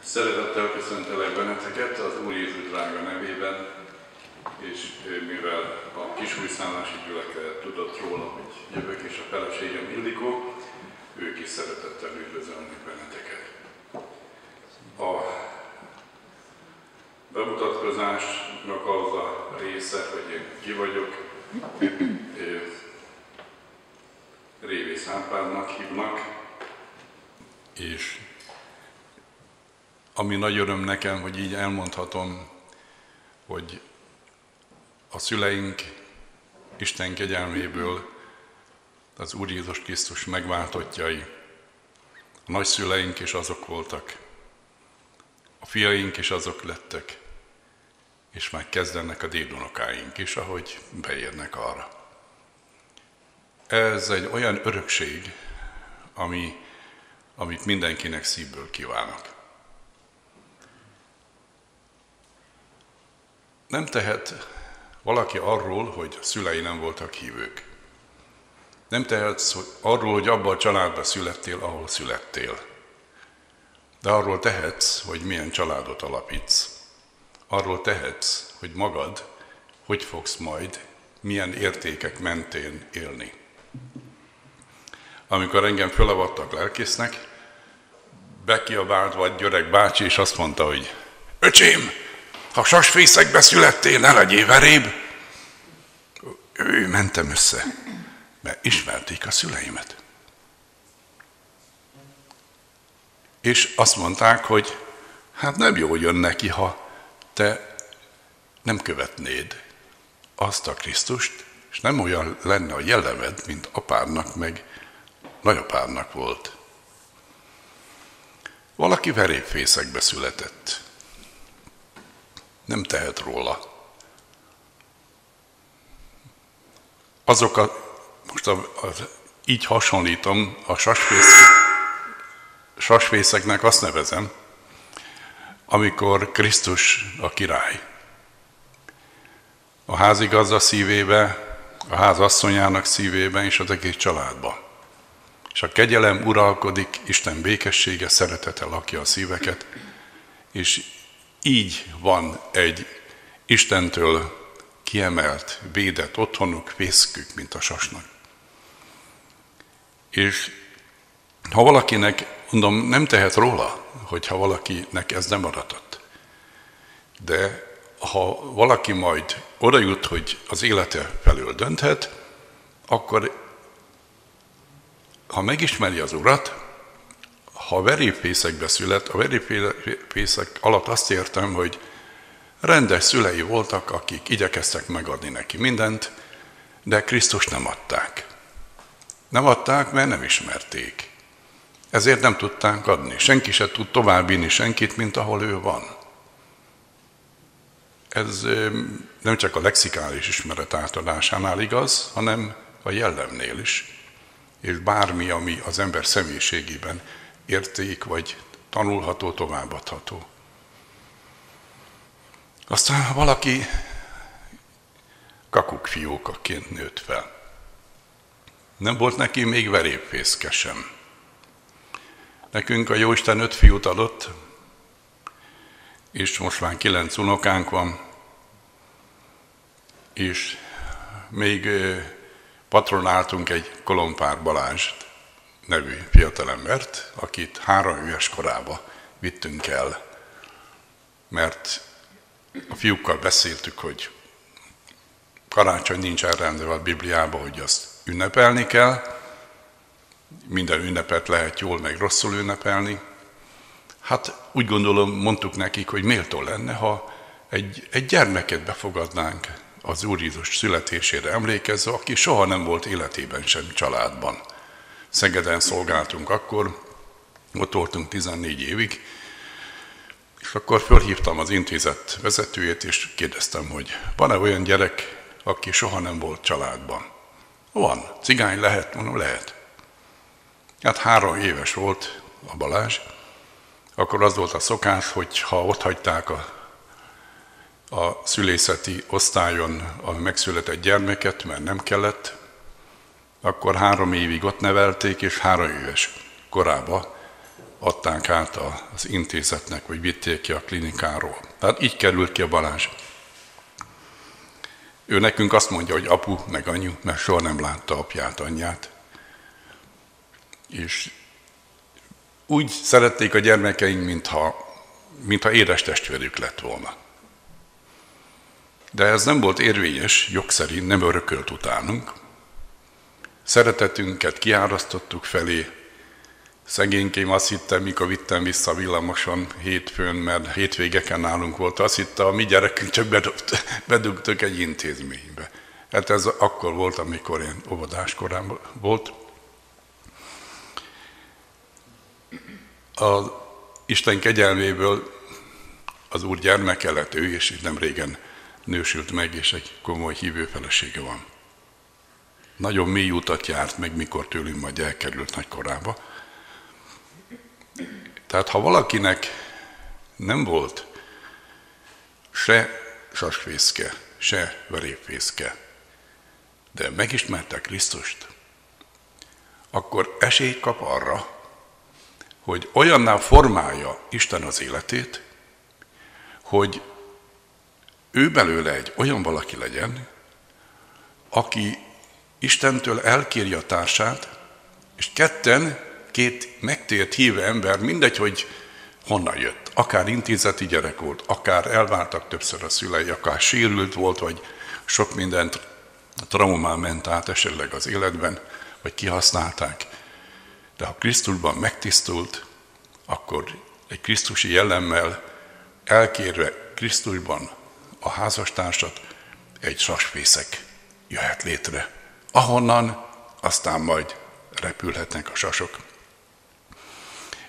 Szeretettel köszöntelek benneteket az Úr Jézus drága nevében, és mivel a kisújszállási gyülekezet tudott róla, hogy jövök, és a feleségem Ildikó, ők is szeretettel üdvözölnek benneteket. A bemutatkozásnak az a része, hogy én ki vagyok, Révész Árpádnak hívnak, és ami nagy öröm nekem, hogy így elmondhatom, hogy a szüleink Isten kegyelméből az Úr Jézus Krisztus megváltottjai, a nagyszüleink is azok voltak, a fiaink is azok lettek, és már kezdenek a dédunokáink is, ahogy beérnek arra. Ez egy olyan örökség, amit mindenkinek szívből kívánok. Nem tehet valaki arról, hogy a szülei nem voltak hívők. Nem tehetsz arról, hogy abban a családban születtél, ahol születtél. De arról tehetsz, hogy milyen családot alapítsz. Arról tehetsz, hogy magad hogy fogsz majd, milyen értékek mentén élni. Amikor engem fölavattak lelkésznek, bekiabált vagy Györeg bácsi, és azt mondta, hogy öcsém, ha sasfészekbe születtél, ne legyél veréb. Mentem össze, mert ismerték a szüleimet. És azt mondták, hogy hát nem jól jön neki, ha te nem követnéd azt a Krisztust, és nem olyan lenne a jellemed, mint apádnak, meg nagyapádnak volt. Valaki verépfészekbe született. Nem tehet róla. Így hasonlítom, a sasfészeknek azt nevezem, amikor Krisztus a király. A házigazda szívébe, a ház asszonyának szívében és az egész családban. És a kegyelem uralkodik, Isten békessége, szeretete lakja a szíveket, és így van egy Istentől kiemelt, védett otthonuk, fészkük, mint a sasnak. És ha valakinek, mondom, nem tehet róla, hogyha valakinek ez nem adatott. De ha valaki majd oda jut, hogy az élete felől dönthet, akkor ha megismeri az Urat, ha verépfészekbe szület, a verépfészek alatt azt értem, hogy rendes szülei voltak, akik igyekeztek megadni neki mindent, de Krisztust nem adták. Nem adták, mert nem ismerték. Ezért nem tudták adni. Senki se tud továbbvinni senkit, mint ahol ő van. Ez nem csak a lexikális ismeret átadásánál igaz, hanem a jellemnél is. És bármi, ami az ember személyiségében érték, vagy tanulható, továbbadható. Aztán valaki kakukfiókaként nőtt fel. Nem volt neki még verépfészke sem. Nekünk a Jóisten 5 fiút adott, és most már 9 unokánk van, és még patronáltunk egy Kolompár Balázs nevű fiatalembert, akit 3 éves korába vittünk el, mert a fiúkkal beszéltük, hogy karácsony nincs elrendelve a Bibliában, hogy azt ünnepelni kell, minden ünnepet lehet jól meg rosszul ünnepelni. Hát úgy gondolom, mondtuk nekik, hogy méltó lenne, ha egy gyermeket befogadnánk az Úr Jézus születésére emlékezve, aki soha nem volt életében sem családban. Szegeden szolgáltunk akkor, ott voltunk 14 évig, és akkor fölhívtam az intézet vezetőjét, és kérdeztem, hogy van-e olyan gyerek, aki soha nem volt családban? Van. Cigány lehet? Mondom, lehet. Hát 3 éves volt a Balázs, akkor az volt a szokás, hogy ha ott hagyták a szülészeti osztályon a megszületett gyermeket, mert nem kellett, akkor 3 évig ott nevelték, és 3 éves korában adták át az intézetnek, vagy vitték ki a klinikáról. Tehát így került ki a Balázs. Ő nekünk azt mondja, hogy apu, meg anyu, mert soha nem látta apját, anyját. És úgy szerették a gyermekeink, mintha édes testvérük lett volna. De ez nem volt érvényes, jog szerint nem örökölt utánunk. Szeretetünket kiárasztottuk felé. Szegénykém azt hitte, mikor vittem vissza villamoson hétfőn, mert hétvégeken nálunk volt, azt hitte, a mi gyerekünk csak bedugtuk egy intézménybe. Hát ez akkor volt, amikor én óvodás korában volt. Az Isten kegyelméből az Úr gyermeke lett ő, és itt nem régen nősült meg, és egy komoly hívő felesége van. Nagyon mély utat járt meg, mikor tőlünk majd elkerült nagykorába. Tehát ha valakinek nem volt se sasfészke, se verépfészke, de megismerte Krisztust, akkor esélyt kap arra, hogy olyanná formálja Isten az életét, hogy ő belőle egy olyan valaki legyen, aki Istentől elkéri a társát, és két megtért hívő ember, mindegy, hogy honnan jött. Akár intézeti gyerek volt, akár elváltak többször a szülei, akár sérült volt, vagy sok mindent traumán ment át esetleg az életben, vagy kihasználták. De ha Krisztusban megtisztult, akkor egy krisztusi jellemmel elkérve Krisztusban a házastársat, egy sasfészek jöhet létre, ahonnan aztán majd repülhetnek a sasok.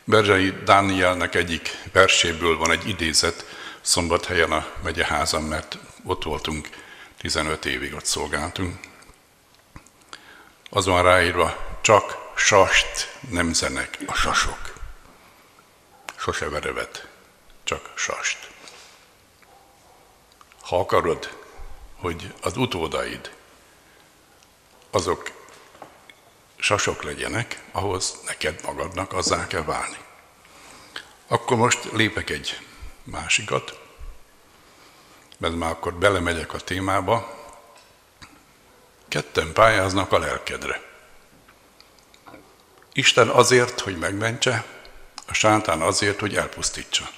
Berzsei Dánielnek egyik verséből van egy idézet, Szombathelyen a megyeházam, mert ott voltunk, 15 évig ott szolgáltunk. Az van ráírva, csak sast nemzenek a sasok. Sose verevet, csak sast. Ha akarod, hogy az utódaid azok sasok legyenek, ahhoz neked magadnak azzá kell válni. Akkor most lépek egy másikat, mert már akkor belemegyek a témába. Ketten pályáznak a lelkedre. Isten azért, hogy megmentse, a sátán azért, hogy elpusztítsa.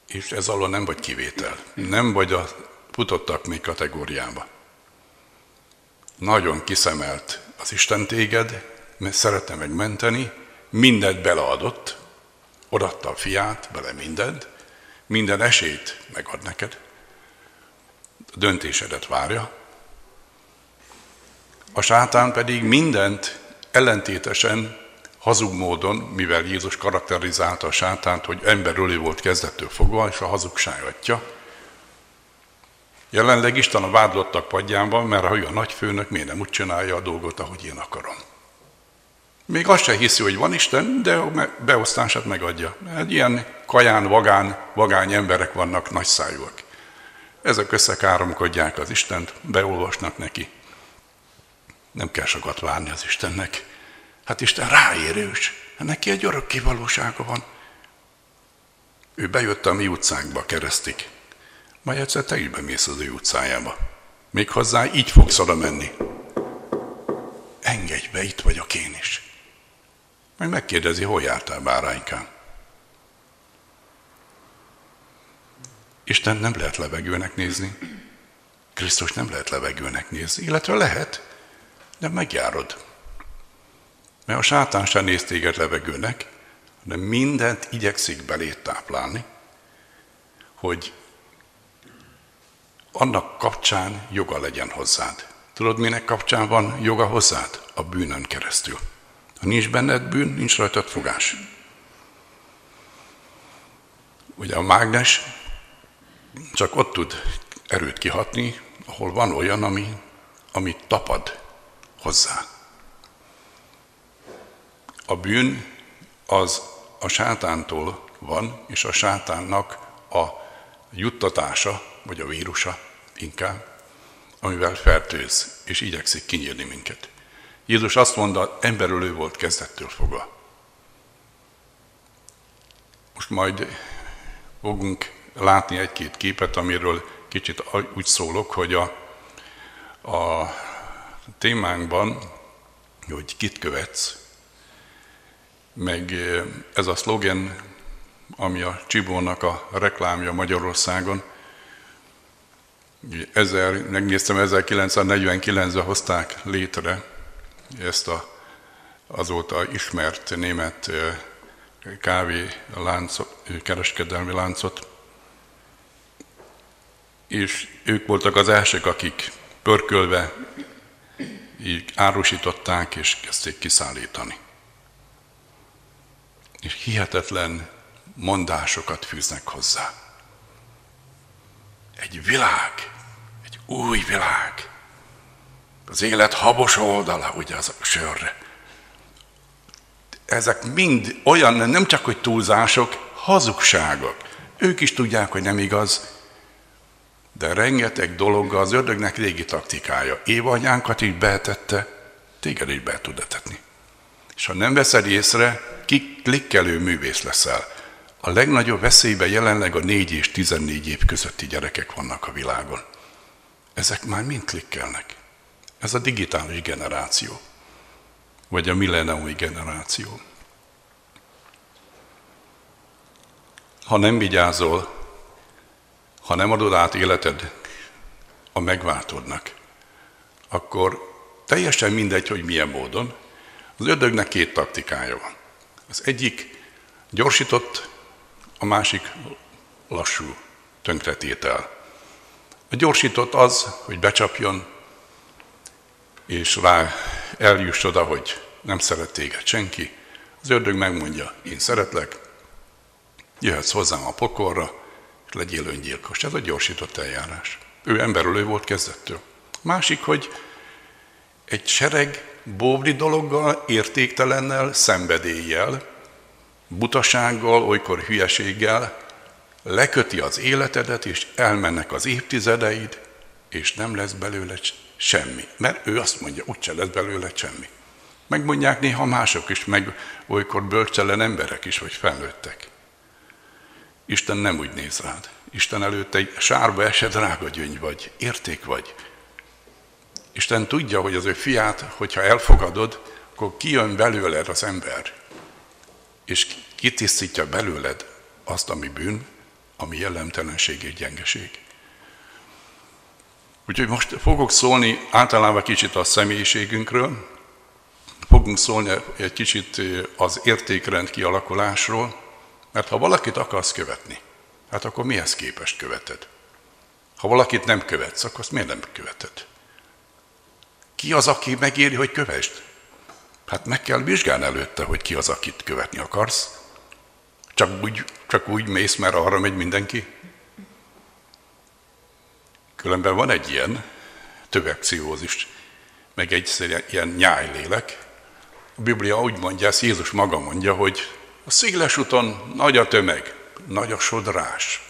És ez alól nem vagy kivétel. Nem vagy a futottak még kategóriába. Nagyon kiszemelt az Isten téged, mert szerette megmenteni, mindent beleadott, odaadta a fiát, bele mindent, minden esélyt megad neked, a döntésedet várja. A sátán pedig mindent ellentétesen, hazug módon, mivel Jézus karakterizálta a sátánt, hogy emberölő volt kezdettől fogva, és a hazugság atya. Jelenleg Isten a vádlottak padján van, mert ha ő a nagyfőnök, miért nem úgy csinálja a dolgot, ahogy én akarom. Még azt se hiszi, hogy van Isten, de a beosztását megadja. Egy ilyen kaján, vagány emberek vannak, nagyszájúak. Ezek összekáromkodják az Istent, beolvasnak neki. Nem kell sokat várni az Istennek. Hát Isten ráérős, neki egy örökké valósága van. Ő bejött a mi utcánkba, keresztig. Majd egyszer te is bemész az ő utcájába. Méghozzá így fogsz oda menni. Engedj be, itt vagyok én is. Majd megkérdezi, hol jártál, báránykám? Isten nem lehet levegőnek nézni. Krisztus nem lehet levegőnek nézni. Illetve lehet, de megjárod. Mert a sátán sem néz téged levegőnek, de mindent igyekszik belét táplálni, hogy annak kapcsán joga legyen hozzád. Tudod, minek kapcsán van joga hozzád? A bűnön keresztül. Ha nincs benned bűn, nincs rajtad fogás. Ugye a mágnes csak ott tud erőt kihatni, ahol van olyan, ami tapad hozzá. A bűn az a sátántól van, és a sátánnak a juttatása, vagy a vírusa inkább, amivel fertőz, és igyekszik kinyírni minket. Jézus azt mondta, emberölő volt kezdettől fogva. Most majd fogunk látni egy-két képet, amiről kicsit úgy szólok, hogy a témánkban, hogy kit követsz, meg ez a szlogen, ami a Csibónak a reklámja Magyarországon, megnéztem, 1949-ben hozták létre ezt azóta ismert német kereskedelmi láncot, és ők voltak az elsők, akik pörkölve így árusították és kezdték kiszállítani. És hihetetlen mondásokat fűznek hozzá. Egy világ, egy új világ. Az élet habos oldala, ugye az a sörre. Ezek mind olyan, nem csak hogy túlzások, hazugságok. Ők is tudják, hogy nem igaz, de rengeteg dologgal az ördögnek régi taktikája. Éva anyánkat így beetette, téged is be tud etetni. És ha nem veszed észre, klikkelő művész leszel. A legnagyobb veszélyben jelenleg a 4 és 14 év közötti gyerekek vannak a világon. Ezek már mind klikkelnek. Ez a digitális generáció, vagy a millenniumi generáció. Ha nem vigyázol, ha nem adod át életed a megváltódnak, akkor teljesen mindegy, hogy milyen módon. Az ördögnek 2 taktikája van. Az egyik gyorsított, a másik lassú tönkretétel. A gyorsított az, hogy becsapjon, és rá eljuss oda, hogy nem szeret téged senki. Az ördög megmondja, én szeretlek, jöhetsz hozzám a pokolra, és legyél öngyilkos. Ez a gyorsított eljárás. Ő emberölő volt kezdettől. Másik, hogy egy sereg bóbri dologgal, értéktelennel, szenvedéllyel, butasággal, olykor hülyeséggel leköti az életedet, és elmennek az évtizedeid, és nem lesz belőle semmi. Mert ő azt mondja, úgyse lesz belőle semmi. Megmondják néha mások is, meg olykor bölcstelen emberek is, vagy felnőttek. Isten nem úgy néz rád. Isten előtt egy sárba esett drága gyöngy vagy, érték vagy. Isten tudja, hogy az ő fiát, hogyha elfogadod, akkor kijön belőled az ember, és kitisztítja belőled azt, ami bűn, ami jellemtelenség és gyengeség. Úgyhogy most fogok szólni általában kicsit a személyiségünkről, fogunk szólni egy kicsit az értékrend kialakulásról, mert ha valakit akarsz követni, hát akkor mihez képest követed? Ha valakit nem követsz, akkor azt miért nem követed? Ki az, aki megéri, hogy kövesd? Hát meg kell vizsgálni előtte, hogy ki az, akit követni akarsz. Csak úgy mész, mert arra megy mindenki. Különben van egy ilyen tövekciózis, meg egy ilyen nyájlélek. A Biblia úgy mondja, ezt Jézus maga mondja, hogy a széles úton nagy a tömeg, nagy a sodrás,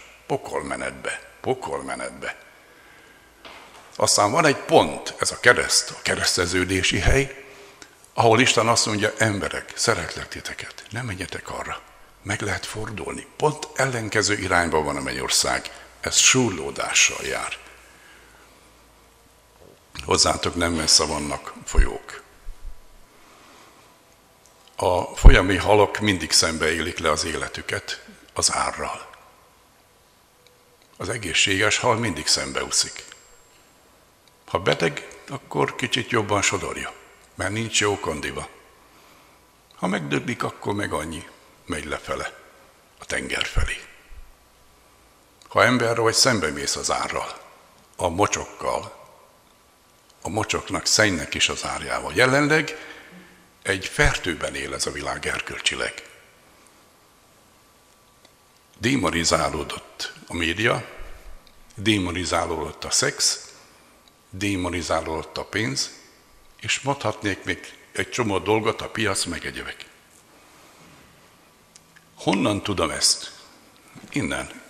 pokolmenetbe. Aztán van egy pont, ez a kereszt, a kereszteződési hely, ahol Isten azt mondja, emberek, szeretlek titeket, nem menjetek arra, meg lehet fordulni. Pont ellenkező irányba van a mennyország, ez súrlódással jár. Hozzátok nem messze vannak folyók. A folyami halak mindig szembe élik le az életüket az árral. Az egészséges hal mindig szembeúszik. Ha beteg, akkor kicsit jobban sodorja, mert nincs jó kondiba. Ha megdöglik, akkor meg annyi, megy lefele, a tenger felé. Ha emberre vagy szembemész az árral, a mocsokkal, a mocsoknak, szennynek is az árjával. Jelenleg egy fertőben él ez a világ erkölcsileg. Démonizálódott a média, démonizálódott a szex, démonizálódott a pénz, és mondhatnék még egy csomó dolgot, a piac, meg egyebek. Honnan tudom ezt? Innen.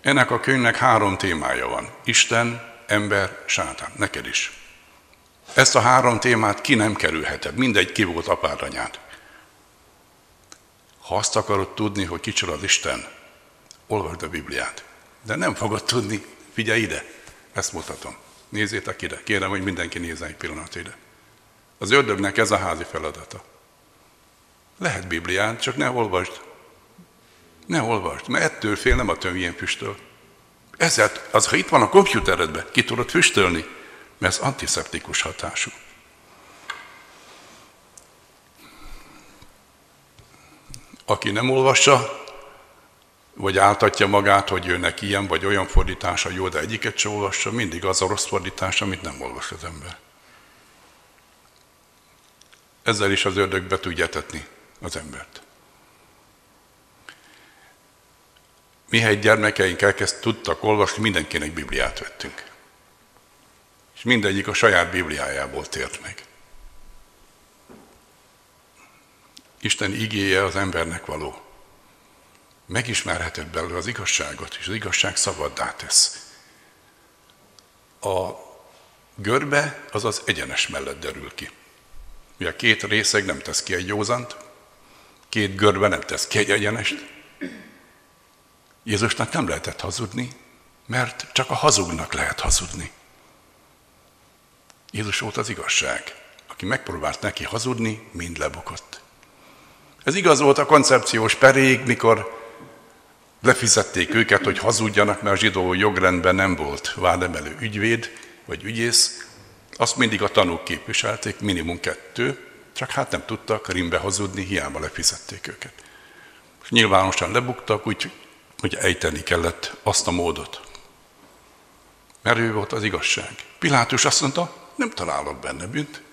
Ennek a könyvnek 3 témája van. Isten, ember, sátán. Neked is. Ezt a 3 témát ki nem kerülheted. Mindegy ki volt apád anyád. Ha azt akarod tudni, hogy kicsoda az Isten, olvasd a Bibliát. De nem fogod tudni, figyelj ide, ezt mutatom. Nézzétek ide, kérem, hogy mindenki nézzen egy pillanat ide. Az ördögnek ez a házi feladata. Lehet Biblián, csak ne olvasd. Ne olvasd, mert ettől fél, nem a tömjén füstöl. Ezért, ha itt van a komputeredben, ki tudod füstölni, mert ez antiszeptikus hatású. Aki nem olvassa, vagy áltatja magát, hogy jönnek ilyen vagy olyan fordítása jó, de egyiket sem olvassa, mindig az a rossz fordítás, amit nem olvas az ember. Ezzel is az ördög be tudja etetni az embert. Mihelyt gyermekeink tudtak olvasni, mindenkinek Bibliát vettünk. És mindegyik a saját Bibliájából tért meg. Isten igéje az embernek való. Megismerheted belőle az igazságot, és az igazság szabaddá tesz. A görbe az az egyenes mellett derül ki. Ugye két részeg nem tesz ki egy józant, két görbe nem tesz ki egy egyenest. Jézusnak nem lehetett hazudni, mert csak a hazugnak lehet hazudni. Jézus volt az igazság. Aki megpróbált neki hazudni, mind lebukott. Ez igaz volt a koncepciós peréig, mikor lefizették őket, hogy hazudjanak, mert a zsidó jogrendben nem volt vádemelő ügyvéd vagy ügyész. Azt mindig a tanúk képviselték, minimum 2, csak hát nem tudtak rimbe hazudni, hiába lefizették őket. És nyilvánosan lebuktak, úgy, hogy ejteni kellett azt a módot. Mert ő volt az igazság. Pilátus azt mondta, nem találok benne bűnt.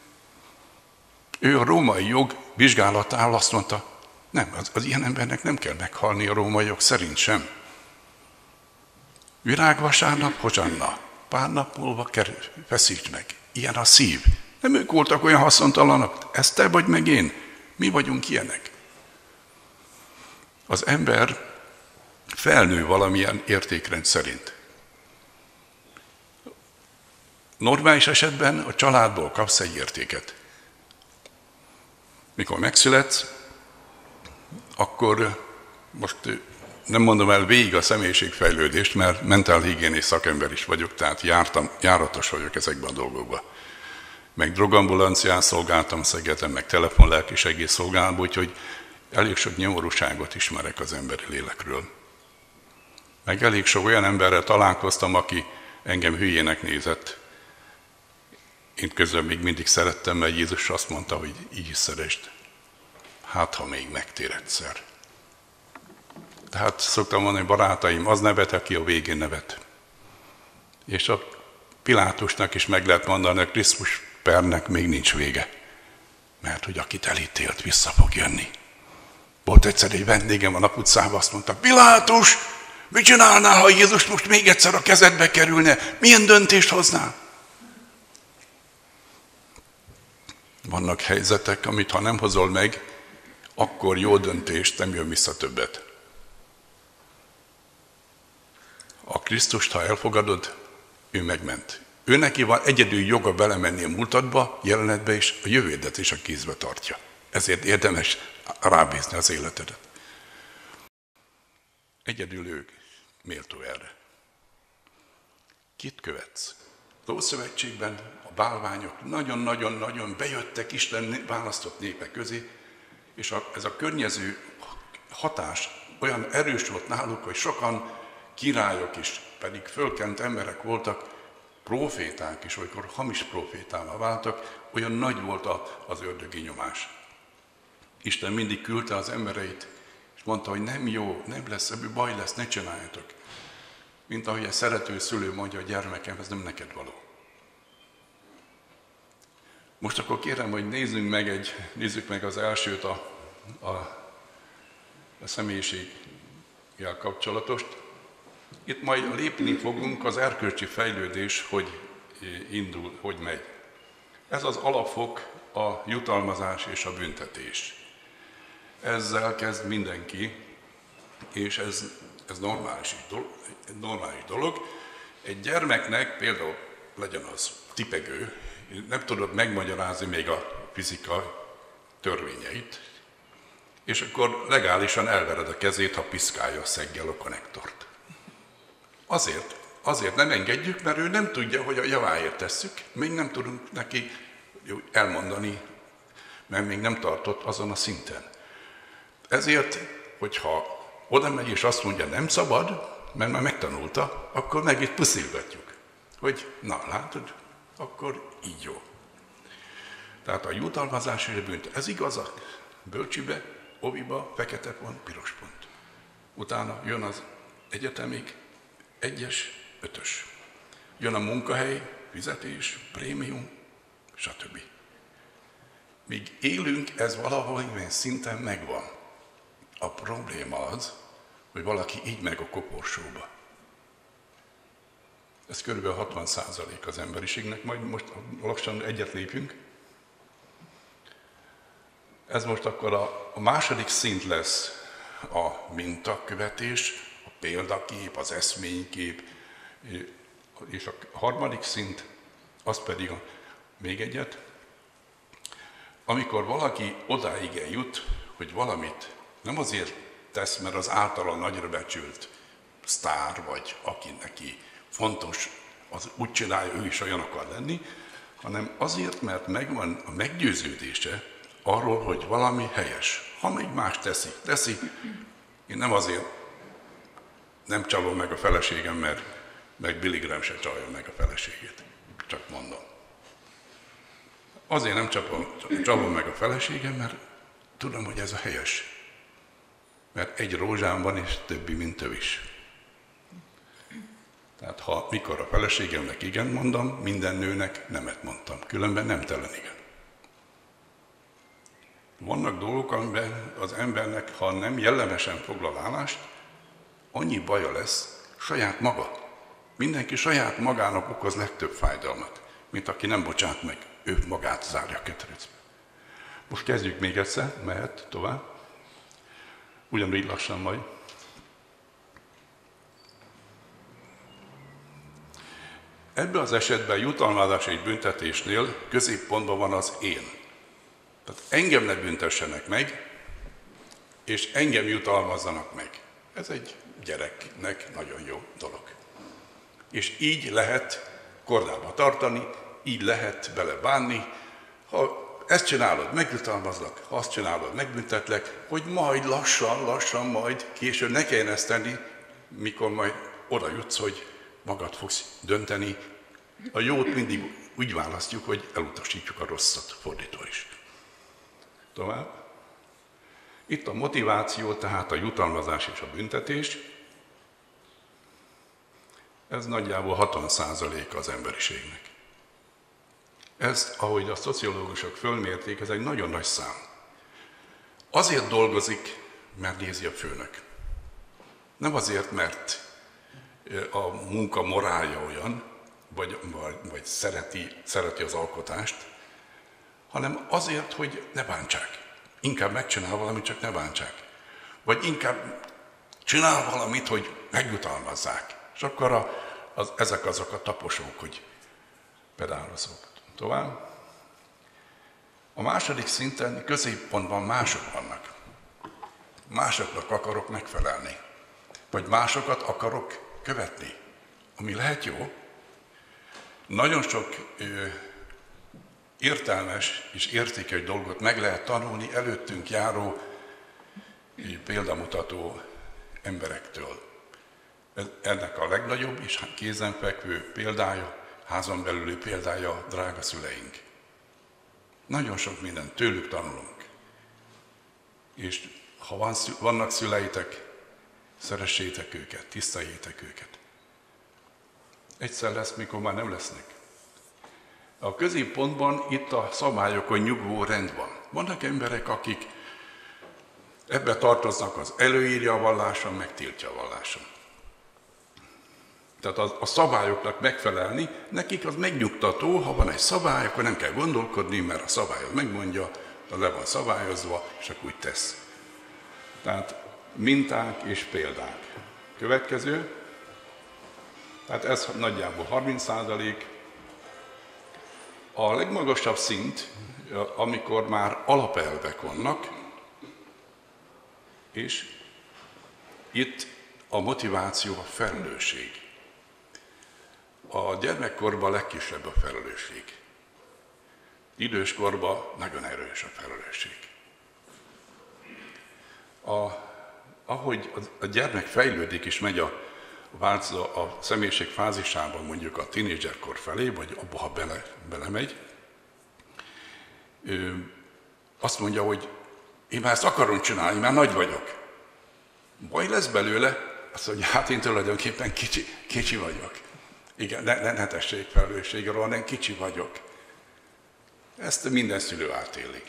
Ő a római jog vizsgálatáról azt mondta, nem, az ilyen embernek nem kell meghalni a római jog szerint sem. Virágvasárnap, Hozsanna, pár nap múlva feszítsd meg. Ilyen a szív. Nem ők voltak olyan haszontalanok, ez te vagy meg én. Mi vagyunk ilyenek. Az ember felnő valamilyen értékrend szerint. Normális esetben a családból kapsz egy értéket. Mikor megszületsz, akkor most nem mondom el végig a személyiségfejlődést, mert mentálhigiénész szakember is vagyok, tehát járatos vagyok ezekben a dolgokban. Meg drogambulancián szolgáltam Szegeden, meg telefonlelkisegély szolgálatban, úgyhogy elég sok nyomorúságot ismerek az emberi lélekről. Meg elég sok olyan emberrel találkoztam, aki engem hülyének nézett. Én közben még mindig szerettem, mert Jézus azt mondta, hogy így is szeresd. Hát, ha még megtér egyszer. Tehát szoktam mondani, barátaim, az nevet, aki a végén nevet. És a Pilátusnak is meg lehet mondani, a Krisztus pernek még nincs vége. Mert hogy akit elítélt, vissza fog jönni. Volt egyszer egy vendégem a Nap utcában, azt mondta, Pilátus, mit csinálnál, ha Jézus most még egyszer a kezedbe kerülne? Milyen döntést hoznál? Vannak helyzetek, amit ha nem hozol meg, akkor jó döntést, nem jön vissza többet. A Krisztust, ha elfogadod, ő megment. Ő neki van egyedül joga belemenni a múltadba, jelenetbe, és a jövődet is a kézbe tartja. Ezért érdemes rábízni az életedet. Egyedül ő méltó erre. Kit követsz? Az Ószövetségben a bálványok nagyon-nagyon-nagyon bejöttek Isten választott népek közé, és ez a környező hatás olyan erős volt náluk, hogy sokan királyok is, pedig fölkent emberek voltak, proféták is, olykor hamis profétává váltak, olyan nagy volt az ördögi nyomás. Isten mindig küldte az embereit, és mondta, hogy nem jó, nem lesz, ebből baj lesz, ne csináljatok. Mint ahogy egy szerető szülő mondja a gyermekem, ez nem neked való. Most akkor kérem, hogy nézzük meg az elsőt a személyiséggel kapcsolatost. Itt majd lépni fogunk, az erkölcsi fejlődés, hogy indul, hogy megy. Ez az alapfok, a jutalmazás és a büntetés. Ezzel kezd mindenki, és ez normális dolog. Egy gyermeknek például legyen az tipegő, nem tudod megmagyarázni még a fizika törvényeit, és akkor legálisan elvered a kezét, ha piszkálja a szeggel a konnektort. Azért nem engedjük, mert ő nem tudja, hogy a javáért tesszük, még nem tudunk neki elmondani, mert még nem tartott azon a szinten. Ezért, hogyha oda megy és azt mondja, nem szabad, mert már megtanulta, akkor meg itt puszilgatjuk, hogy na látod, akkor így jó. Tehát a jutalmazás és a büntetés. Ez igaz a bölcsibe, oviba, fekete pont, piros pont. Utána jön az egyetemig, 1-es, 5-ös. Jön a munkahely, fizetés, prémium, stb. Míg élünk, ez valahol ilyen szinten megvan. A probléma az, hogy valaki így meg a koporsóba. Ez kb. 60% az emberiségnek, majd most lassan egyet lépjünk. Ez most akkor a második szint lesz a mintakövetés, a példakép, az eszménykép, és a harmadik szint, az pedig még egyet, amikor valaki odáig eljut, hogy valamit nem azért tesz, mert az általa nagyra becsült sztár, vagy aki neki fontos, az úgy csinálja, ő is olyan akar lenni, hanem azért, mert megvan a meggyőződése arról, hogy valami helyes. Ha még más teszi. Én nem azért nem csalom meg a feleségem, mert meg Billy Graham se csalja meg a feleségét. Csak mondom. Azért nem csalom meg a feleségem, mert tudom, hogy ez a helyes. Mert egy rózsám van, és többi, mint tövis. Tehát mikor a feleségemnek igen mondom, minden nőnek nemet mondtam. Különben nem telen igen. Vannak dolgok, amiben az embernek, ha nem jellemesen foglal állást, annyi baja lesz saját maga. Mindenki saját magának okoz legtöbb fájdalmat, mint aki nem bocsát meg, ő magát zárja ketrecbe. Most kezdjük még egyszer, mehet tovább. Ugyanúgy lassan majd. Ebben az esetben jutalmazás és büntetésnél középpontban van az én. Tehát engem ne büntessenek meg, és engem jutalmazzanak meg. Ez egy gyereknek nagyon jó dolog. És így lehet kordába tartani, így lehet bele bánni. Ha ezt csinálod, megjutalmazlak, ha azt csinálod, megbüntetlek, hogy majd lassan, majd később ne kelljen ezt tenni, mikor majd oda jutsz, hogy magad fogsz dönteni. A jót mindig úgy választjuk, hogy elutasítjuk a rosszat, fordítva is. Tovább. Itt a motiváció, tehát a jutalmazás és a büntetés. Ez nagyjából 60% az emberiségnek. Ez, ahogy a szociológusok fölmérték, ez egy nagyon nagy szám. Azért dolgozik, mert nézi a főnök. Nem azért, mert a munka morálja olyan, vagy szereti az alkotást, hanem azért, hogy ne bántsák. Inkább megcsinál valamit, csak ne bántsák. Vagy inkább csinál valamit, hogy megjutalmazzák. És akkor ezek azok a taposók, hogy pedálozók. Tovább. A második szinten középpontban mások vannak. Másoknak akarok megfelelni. Vagy másokat akarok követni. Ami lehet jó. Nagyon sok értelmes és értékes dolgot meg lehet tanulni előttünk járó, példamutató emberektől. Ennek a legnagyobb és kézenfekvő példája, házon belüli példája a drága szüleink. Nagyon sok mindent tőlük tanulunk. És ha vannak szüleitek, szeressétek őket, tiszteljétek őket. Egyszer lesz, mikor már nem lesznek. A középpontban itt a szabályokon nyugvó rend van. Vannak emberek, akik ebbe tartoznak, az előírja a valláson, meg tiltja a valláson. Tehát a szabályoknak megfelelni, nekik az megnyugtató, ha van egy szabály, akkor nem kell gondolkodni, mert a szabály az megmondja, az le van szabályozva, és akkor úgy tesz. Tehát minták és példák. Következő, tehát ez nagyjából 30%. A legmagasabb szint, amikor már alapelvek vannak, És itt a motiváció a felelősség. A gyermekkorban a legkisebb a felelősség. Időskorban nagyon erős a felelősség. Ahogy a gyermek fejlődik és megy a személyiség fázisában, mondjuk a tínédzserkor felé, vagy abba, ha belemegy, azt mondja, hogy én már ezt akarom csinálni, már nagy vagyok. Baj lesz belőle, azt mondja, hát én tulajdonképpen kicsi vagyok. Igen, ne tessék felelősségre, hanem kicsi vagyok. Ezt minden szülő átéli.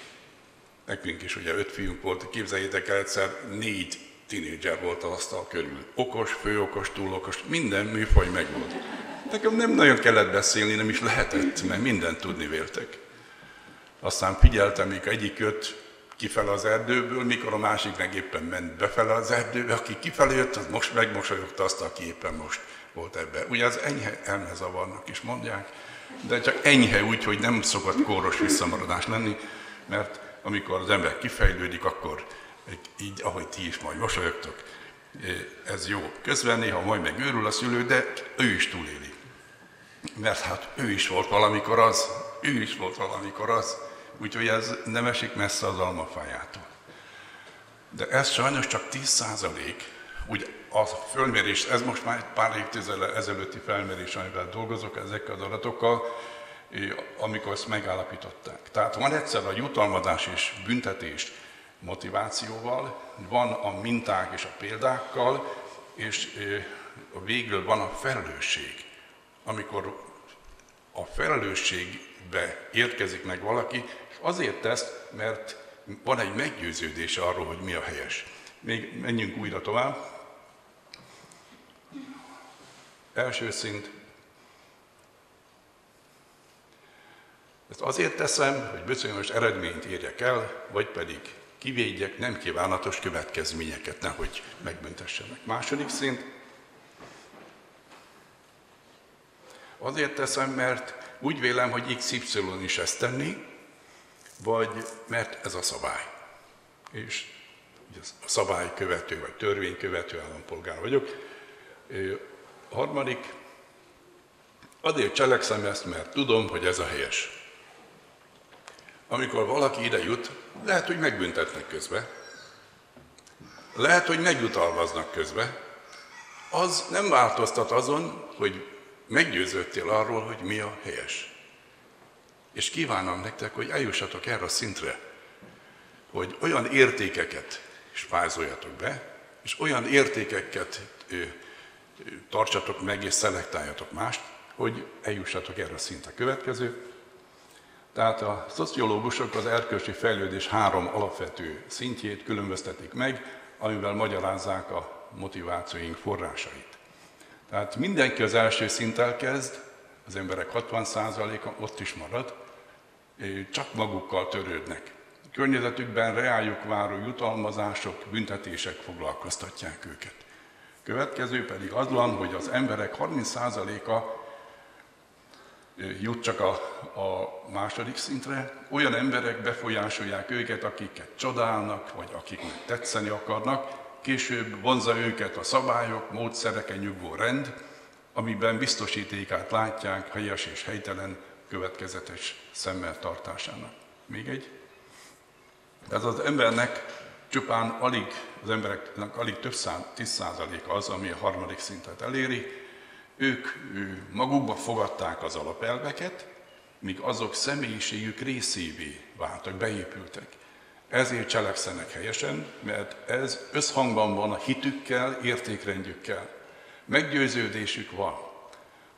Nekünk is ugye 5 fiunk volt, képzeljétek el, egyszer 4 tínédzser volt az asztal körül. Okos, főokos, túlokos, minden műfaj megvolt. Nekem nem nagyon kellett beszélni, nem is lehetett, mert mindent tudni véltek. Aztán figyeltem, mikor egyik jött kifele az erdőből, mikor a másik meg éppen ment befele az erdőbe, aki kifele jött, az most megmosolyogta azt, aki éppen most volt ebben. Ugye az enyhe elmezavarnak is mondják, de csak enyhe úgy, hogy nem szokott kóros visszamaradás lenni, mert amikor az ember kifejlődik, akkor így, ahogy ti is majd mosolyogtok, ez jó közvenni, ha majd meg őrül a szülő, de ő is túléli. Mert hát ő is volt valamikor az, úgyhogy ez nem esik messze az almafájától. De ez sajnos csak 10%. Úgy a fölmérés, ez most már egy pár évtizeddel ezelőtti felmérés, amivel dolgozok ezekkel az adatokkal, amikor ezt megállapították. Tehát van egyszer a jutalmazás és büntetés motivációval, van a minták és a példákkal, és végül van a felelősség. Amikor a felelősségbe érkezik meg valaki, és azért tesz, mert van egy meggyőződése arról, hogy mi a helyes. Még menjünk újra tovább. Első szint. Ezt azért teszem, hogy bizonyos eredményt érjek el, vagy pedig kivédjek nem kívánatos következményeket, nehogy megbüntessenek. Második szint. Azért teszem, mert úgy vélem, hogy XY is ezt tenni, vagy mert ez a szabály. És a szabálykövető vagy törvénykövető állampolgár vagyok. A harmadik, azért cselekszem ezt, mert tudom, hogy ez a helyes. Amikor valaki ide jut, lehet, hogy megbüntetnek közben, lehet, hogy megjutalmaznak közben, az nem változtat azon, hogy meggyőződtél arról, hogy mi a helyes. És kívánom nektek, hogy eljussatok erre a szintre, hogy olyan értékeket spájzoljatok be, és olyan értékeket tartsatok meg és szelektáljatok mást, hogy eljussatok erre a szintre. Következő. Tehát a szociológusok az erkölcsi fejlődés 3 alapvető szintjét különböztetik meg, amivel magyarázzák a motivációink forrásait. Tehát mindenki az első szinttel kezd, az emberek 60%-a ott is marad, csak magukkal törődnek. A környezetükben reájuk váró jutalmazások, büntetések foglalkoztatják őket. Következő pedig az van, hogy az emberek 30%-a jut csak a második szintre. Olyan emberek befolyásolják őket, akiket csodálnak, vagy akiknek tetszeni akarnak. Később vonzza őket a szabályok, módszereken nyugvó rend, amiben biztosítékát látják helyes és helytelen következetes szemmel tartásának. Még egy. Ez az embernek csupán az embereknek alig több 10% az, ami a harmadik szintet eléri. Ők magukba fogadták az alapelveket, míg azok személyiségük részévé váltak, beépültek. Ezért cselekszenek helyesen, mert ez összhangban van a hitükkel, értékrendjükkel. Meggyőződésük van.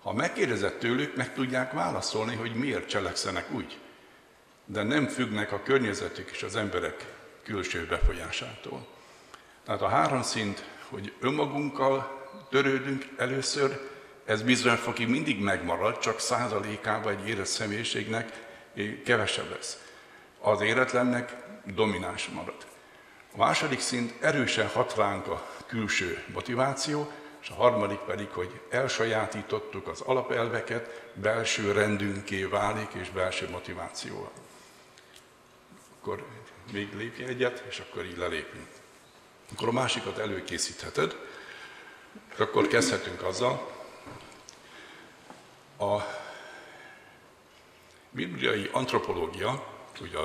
Ha megkérdezett tőlük, meg tudják válaszolni, hogy miért cselekszenek úgy. De nem függnek a környezetük és az emberek külső befolyásától. Tehát a 3 szint, hogy önmagunkkal törődünk először, ez bizonyos fokig mindig megmarad, csak százalékában egy érett személyiségnek kevesebb lesz. Az éretlennek domináns marad. A második szint erősen hat ránk a külső motiváció, és a harmadik pedig, hogy elsajátítottuk az alapelveket, belső rendünké válik és belső motivációval. Akkor még lépj egyet, és akkor így lelépünk. Akkor a másikat előkészítheted, és akkor kezdhetünk azzal. A bibliai antropológia, ugye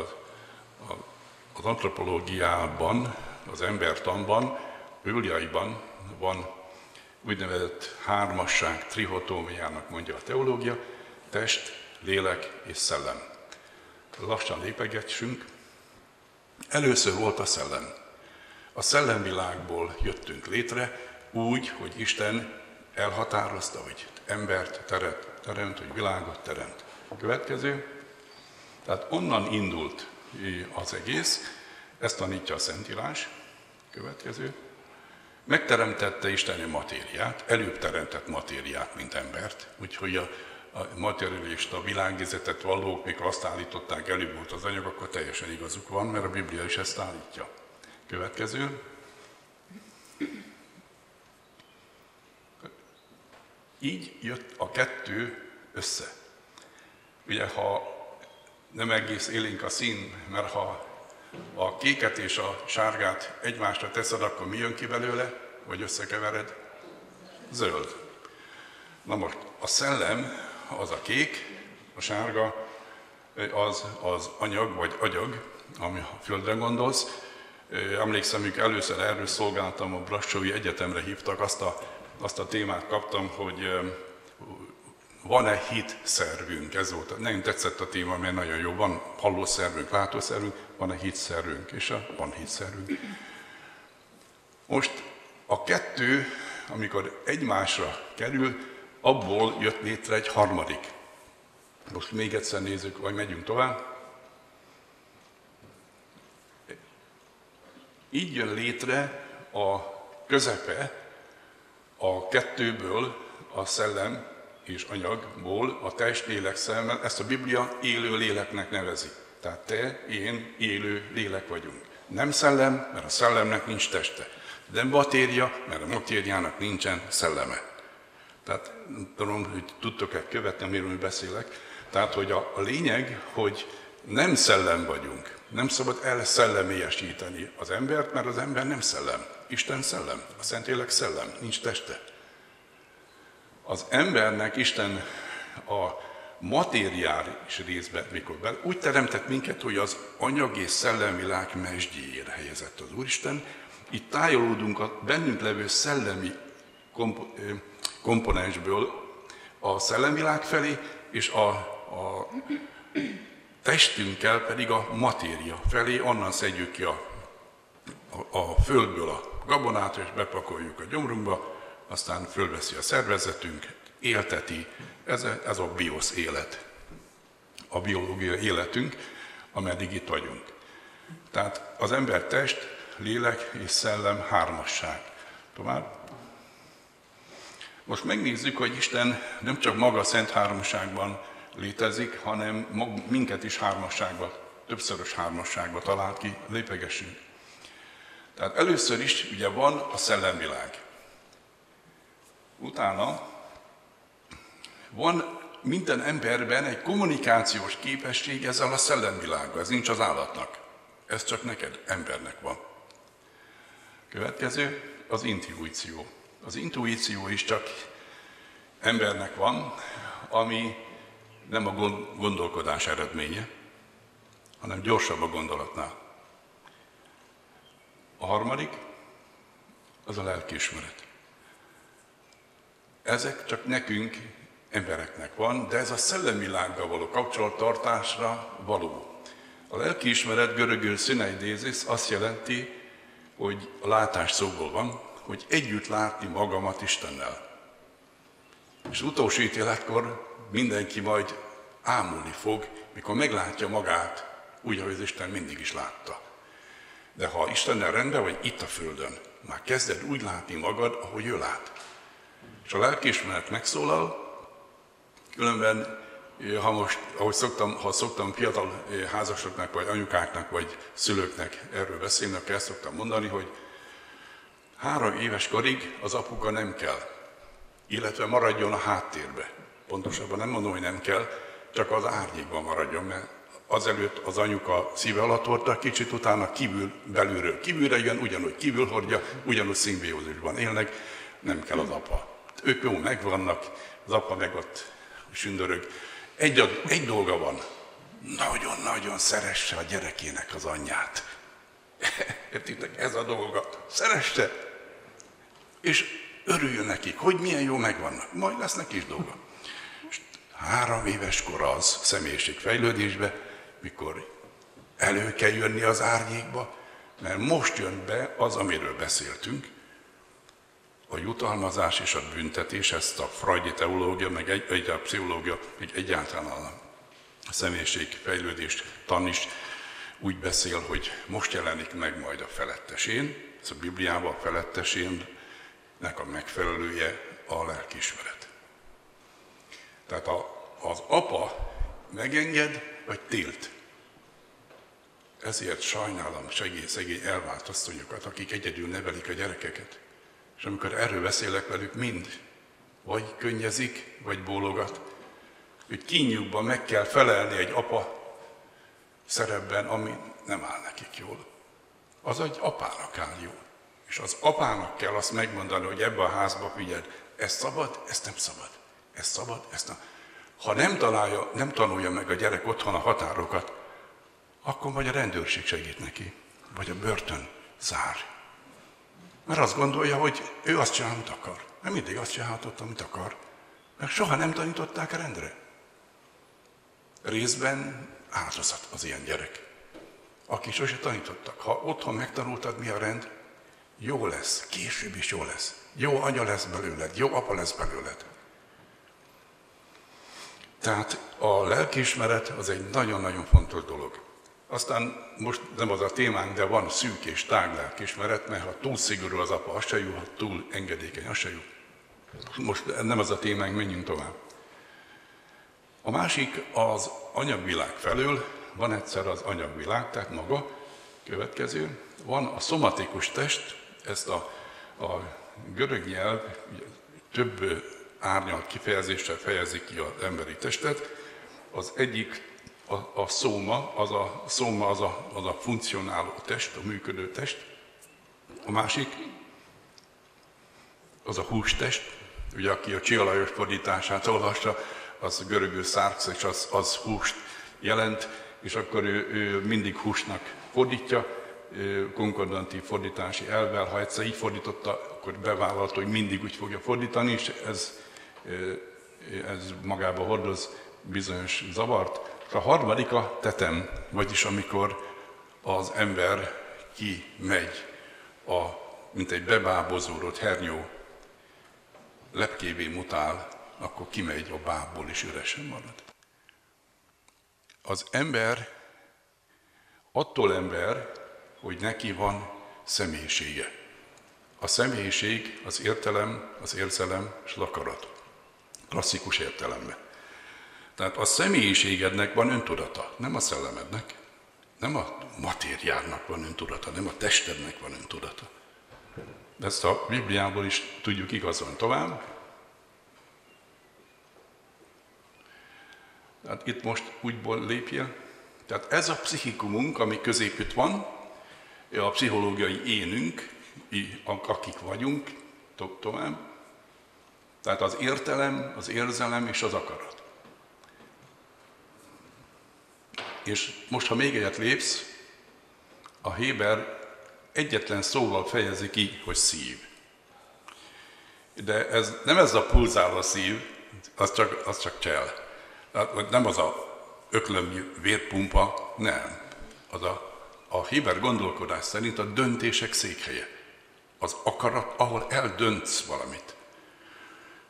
az antropológiában, az embertanban, bibliaiban van úgynevezett hármasság, trihotómiának mondja a teológia, test, lélek és szellem. Lassan lépegessünk. Először volt a szellem. A szellemvilágból jöttünk létre, úgy, hogy Isten elhatározta, hogy embert teremt, hogy világot teremt. Következő, tehát onnan indult az egész, ezt tanítja a Szentírás. Következő, megteremtette Isten a matériát, előbb teremtett matériát, mint embert, úgyhogy a materialista világnézetet vallók, mikor azt állították, előbb volt az anyag, akkor teljesen igazuk van, mert a Biblia is ezt állítja. Következő. Így jött a kettő össze. Ugye, ha nem egész élénk a szín, mert ha a kéket és a sárgát egymásra teszed, akkor mi jön ki belőle, vagy összekevered? Zöld. Na most a szellem az a kék, a sárga az anyag vagy agyag, ami a Földre gondolsz. Emlékszem, amikor először erről szolgáltam, a Brassói Egyetemre hívtak, azt a témát kaptam, hogy van-e hitszervünk? Ez volt. Nagyon tetszett a téma, mert nagyon jó. Van hallószervünk, látószervünk, van-e hitszervünk? És van hitszervünk. Most a kettő, amikor egymásra kerül, abból jött létre egy harmadik. Most még egyszer nézzük, vagy megyünk tovább. Így jön létre a közepe a kettőből, a szellem és anyagból, a test, lélek, szellem, ezt a Biblia élő léleknek nevezi. Tehát te, én élő lélek vagyunk. Nem szellem, mert a szellemnek nincs teste. Nem matéria, mert a matériának nincsen szelleme. Tehát nem tudom, hogy tudtok-e követni, amiről beszélek. Tehát, hogy a lényeg, hogy nem szellem vagyunk. Nem szabad elszellemélyesíteni az embert, mert az ember nem szellem. Isten szellem, a Szentlélek szellem, nincs teste. Az embernek Isten a materiális részben, mikor úgy teremtett minket, hogy az anyag és szellemvilág mesdjéjére helyezett az Úristen. Itt tájolódunk a bennünk levő szellemi komponensből a szellemvilág felé, és a testünkkel pedig a matéria felé, onnan szedjük ki a földből a gabonát, és bepakoljuk a gyomrunkba, aztán fölveszi a szervezetünk, élteti, ez a biosz élet, a biológiai életünk, ameddig itt vagyunk. Tehát az ember test, lélek és szellem hármasság. Tovább. Most megnézzük, hogy Isten nem csak maga szent hármasságban létezik, hanem minket is hármasságban, többszörös hármasságban talált ki, lépegessünk. Tehát először is ugye van a szellemvilág. Utána van minden emberben egy kommunikációs képesség ezzel a szellemvilággal, ez nincs az állatnak. Ez csak neked, embernek van. Következő, az intuíció. Az intuíció is csak embernek van, ami nem a gondolkodás eredménye, hanem gyorsabb a gondolatnál. A harmadik, az a lelkiismeret. Ezek csak nekünk, embereknek van, de ez a szellemvilággal való kapcsolattartásra való. A lelkiismeret görögül szüneidézis azt jelenti, hogy a látás szóból van, hogy együtt látni magamat Istennel. És utolsó ítéletkor mindenki majd ámulni fog, mikor meglátja magát, úgy, ahogy az Isten mindig is látta. De ha Istennel rendben vagy itt a Földön, már kezded úgy látni magad, ahogy ő lát. És a lelkiismeret megszólal, különben, ha szoktam fiatal házasoknak, vagy anyukáknak, vagy szülőknek erről beszélni, akkor ezt szoktam mondani, hogy 3 éves korig az apuka nem kell, illetve maradjon a háttérbe. Pontosabban nem mondom, hogy nem kell, csak az árnyékban maradjon, mert azelőtt az anyuka szíve alatt hordta, kicsit utána belülről kívülre jön, ugyanúgy kívül hordja, ugyanúgy szimbiózisban élnek, nem kell az apa. Ők jó megvannak, az apa meg ott sündörög. Egy dolga van, nagyon-nagyon szeresse a gyerekének az anyját. Értitek, ez a dolga, szeresse, és örüljön nekik, hogy milyen jó megvannak, majd lesz neki is dolga. 3 éves kor az személyiségfejlődésbe, mikor elő kell jönni az árnyékba, mert most jön be az, amiről beszéltünk, a jutalmazás és a büntetés, ezt a freudi teológia, meg a pszichológia, meg egyáltalán a személyiségfejlődés tan is úgy beszél, hogy most jelenik meg majd a felettesén, ez a Bibliában a felettesénnek a megfelelője a lelkiismeret. Tehát az apa megenged, vagy tilt. Ezért sajnálom szegény elvált asszonyokat, akik egyedül nevelik a gyerekeket. És amikor erről beszélek velük, mind vagy könnyezik, vagy bólogat, hogy kínjukban meg kell felelni egy apa szerepben, ami nem áll nekik jól. Az egy apának áll jól. És az apának kell azt megmondani, hogy ebbe a házba figyeld, ez szabad, ezt nem szabad. Ez szabad, ezt nem. Ha nem tanulja meg a gyerek otthon a határokat, akkor vagy a rendőrség segít neki, vagy a börtön zár. Mert azt gondolja, hogy ő azt csinál, amit akar. Mert mindig azt csinálhatott, amit akar. Mert soha nem tanították rendre. Részben áldozat az ilyen gyerek, aki sose tanítottak. Ha otthon megtanultad, mi a rend, jó lesz, később is jó lesz. Jó anya lesz belőled, jó apa lesz belőled. Tehát a lelkiismeret az egy nagyon-nagyon fontos dolog. Aztán most nem az a témánk, de van szűk és tág lelkiismeret, mert ha túl szigorú az apa, az se jó, ha túl engedékeny, az se jó. Most nem az a témánk, menjünk tovább. A másik az anyagvilág felől, van egyszer az anyagvilág, tehát maga, következő, van a szomatikus test, ezt a görög nyelv több árnyalt kifejezéssel fejezi ki az emberi testet. Az egyik a szóma, az a funkcionáló test, a működő test. A másik az a hústest, ugye aki a Csia Lajos fordítását olvassa, az görögül szárx, és az húst jelent, és akkor ő mindig húsnak fordítja, konkordantív fordítási elvvel, ha egyszer így fordította, akkor bevállalta, hogy mindig úgy fogja fordítani, és ez magába hordoz bizonyos zavart. És a harmadik a tetem, vagyis amikor az ember kimegy, mint egy bebábozódott hernyó lepkévé mutál, akkor kimegy a bábból és üresen marad. Az ember attól ember, hogy neki van személyisége. A személyiség az értelem, az érzelem és az akarat. Klasszikus értelemben. Tehát a személyiségednek van öntudata, nem a szellemednek, nem a matériádnak van öntudata, nem a testednek van öntudata. Ezt a Bibliából is tudjuk igazolni tovább. Tehát itt most úgyból lépjél. Tehát ez a pszichikumunk, ami középütt van, a pszichológiai énünk, akik vagyunk, tovább. Tehát az értelem, az érzelem és az akarat. És most, ha még egyet lépsz, a Héber egyetlen szóval fejezi ki, hogy szív. De nem ez a pulzáló szív, az csak csel. Nem az a öklömű vérpumpa, nem. Az a héber gondolkodás szerint a döntések székhelye. Az akarat, ahol eldöntsz valamit.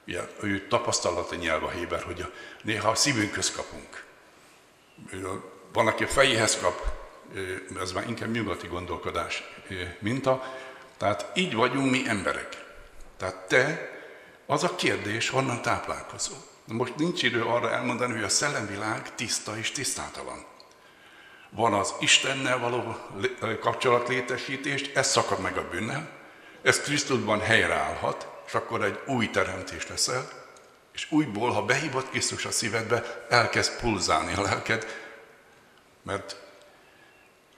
Ilyen, ő tapasztalati nyelv a héber, hogy néha a szívünkhöz kapunk. Van, aki a fejéhez kap, ez már inkább nyugati gondolkodás minta. Tehát így vagyunk mi emberek. Tehát te, az a kérdés, honnan táplálkozol. Most nincs idő arra elmondani, hogy a szellemvilág tiszta és tisztátalan. Van az Istennel való kapcsolatlétesítést, ez szakad meg a bűnnel, ez Krisztusban helyreállhat, és akkor egy új teremtés leszel, és újból, ha behívod Krisztus a szívedbe, elkezd pulzálni a lelked, Mert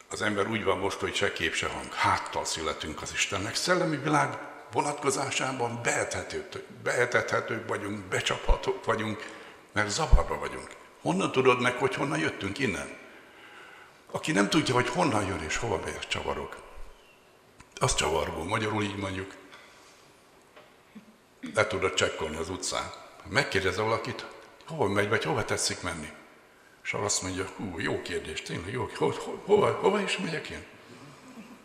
az ember úgy van most, hogy se kép, se hang. Háttal születünk az Istennek. Szellemi világ vonatkozásában beetethetők vagyunk, becsaphatók vagyunk, mert zavarba vagyunk. Honnan tudod meg, hogy honnan jöttünk innen? Aki nem tudja, hogy honnan jön és hova megy, csavarog. Az csavargó, magyarul így mondjuk. Le tudod csekkolni az utcán. Megkérdezze valakit, hova megy, vagy hova tetszik menni? És azt mondja, jó kérdés, tényleg jó, hova is megyek én?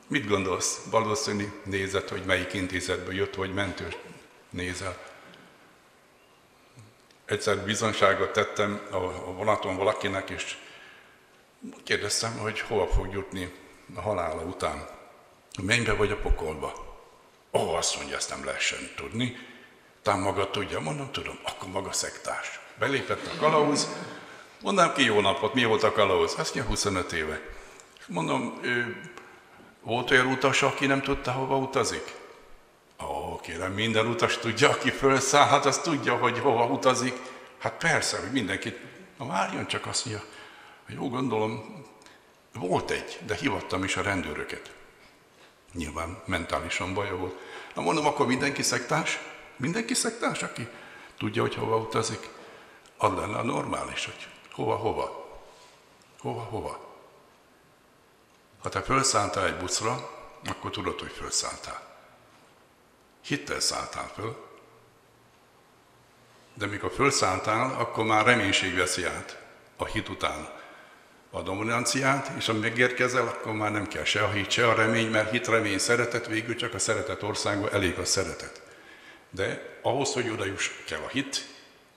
Mit gondolsz? Valószínű nézed, hogy melyik intézetből jött, vagy mentős nézel. Egyszer bizonyságot tettem a vonaton valakinek, és kérdeztem, hogy hova fog jutni a halála után. A mennybe vagy a pokolba? Azt mondja, ezt nem lehessen tudni. Tám maga tudja, mondom, tudom, akkor maga szektás. Belépett a kalauz, mondom ki, jó napot, mi volt a kalauz? Azt mondja, 25 éve. Mondom, volt olyan utas, aki nem tudta, hova utazik? Kérem, minden utas tudja, aki fölszáll, hát az tudja, hogy hova utazik. Hát persze, hogy mindenkit. Várjon csak, azt mondja, jó, gondolom, volt egy, de hívattam is a rendőröket. Nyilván mentálisan baja volt. Mondom, akkor mindenki szektás? Mindenki szektás, aki tudja, hogy hova utazik? Az lenne a normális, hogy hova. Ha te felszálltál egy buszra, akkor tudod, hogy felszálltál. Hittel szálltál föl, de mikor felszálltál, akkor már reménység veszi át a hit után a dominanciát, és amíg megérkezel, akkor már nem kell se a hit, se a remény, mert hit, remény, szeretet, végül csak a szeretet országban elég a szeretet. De ahhoz, hogy oda juss, kell a hit,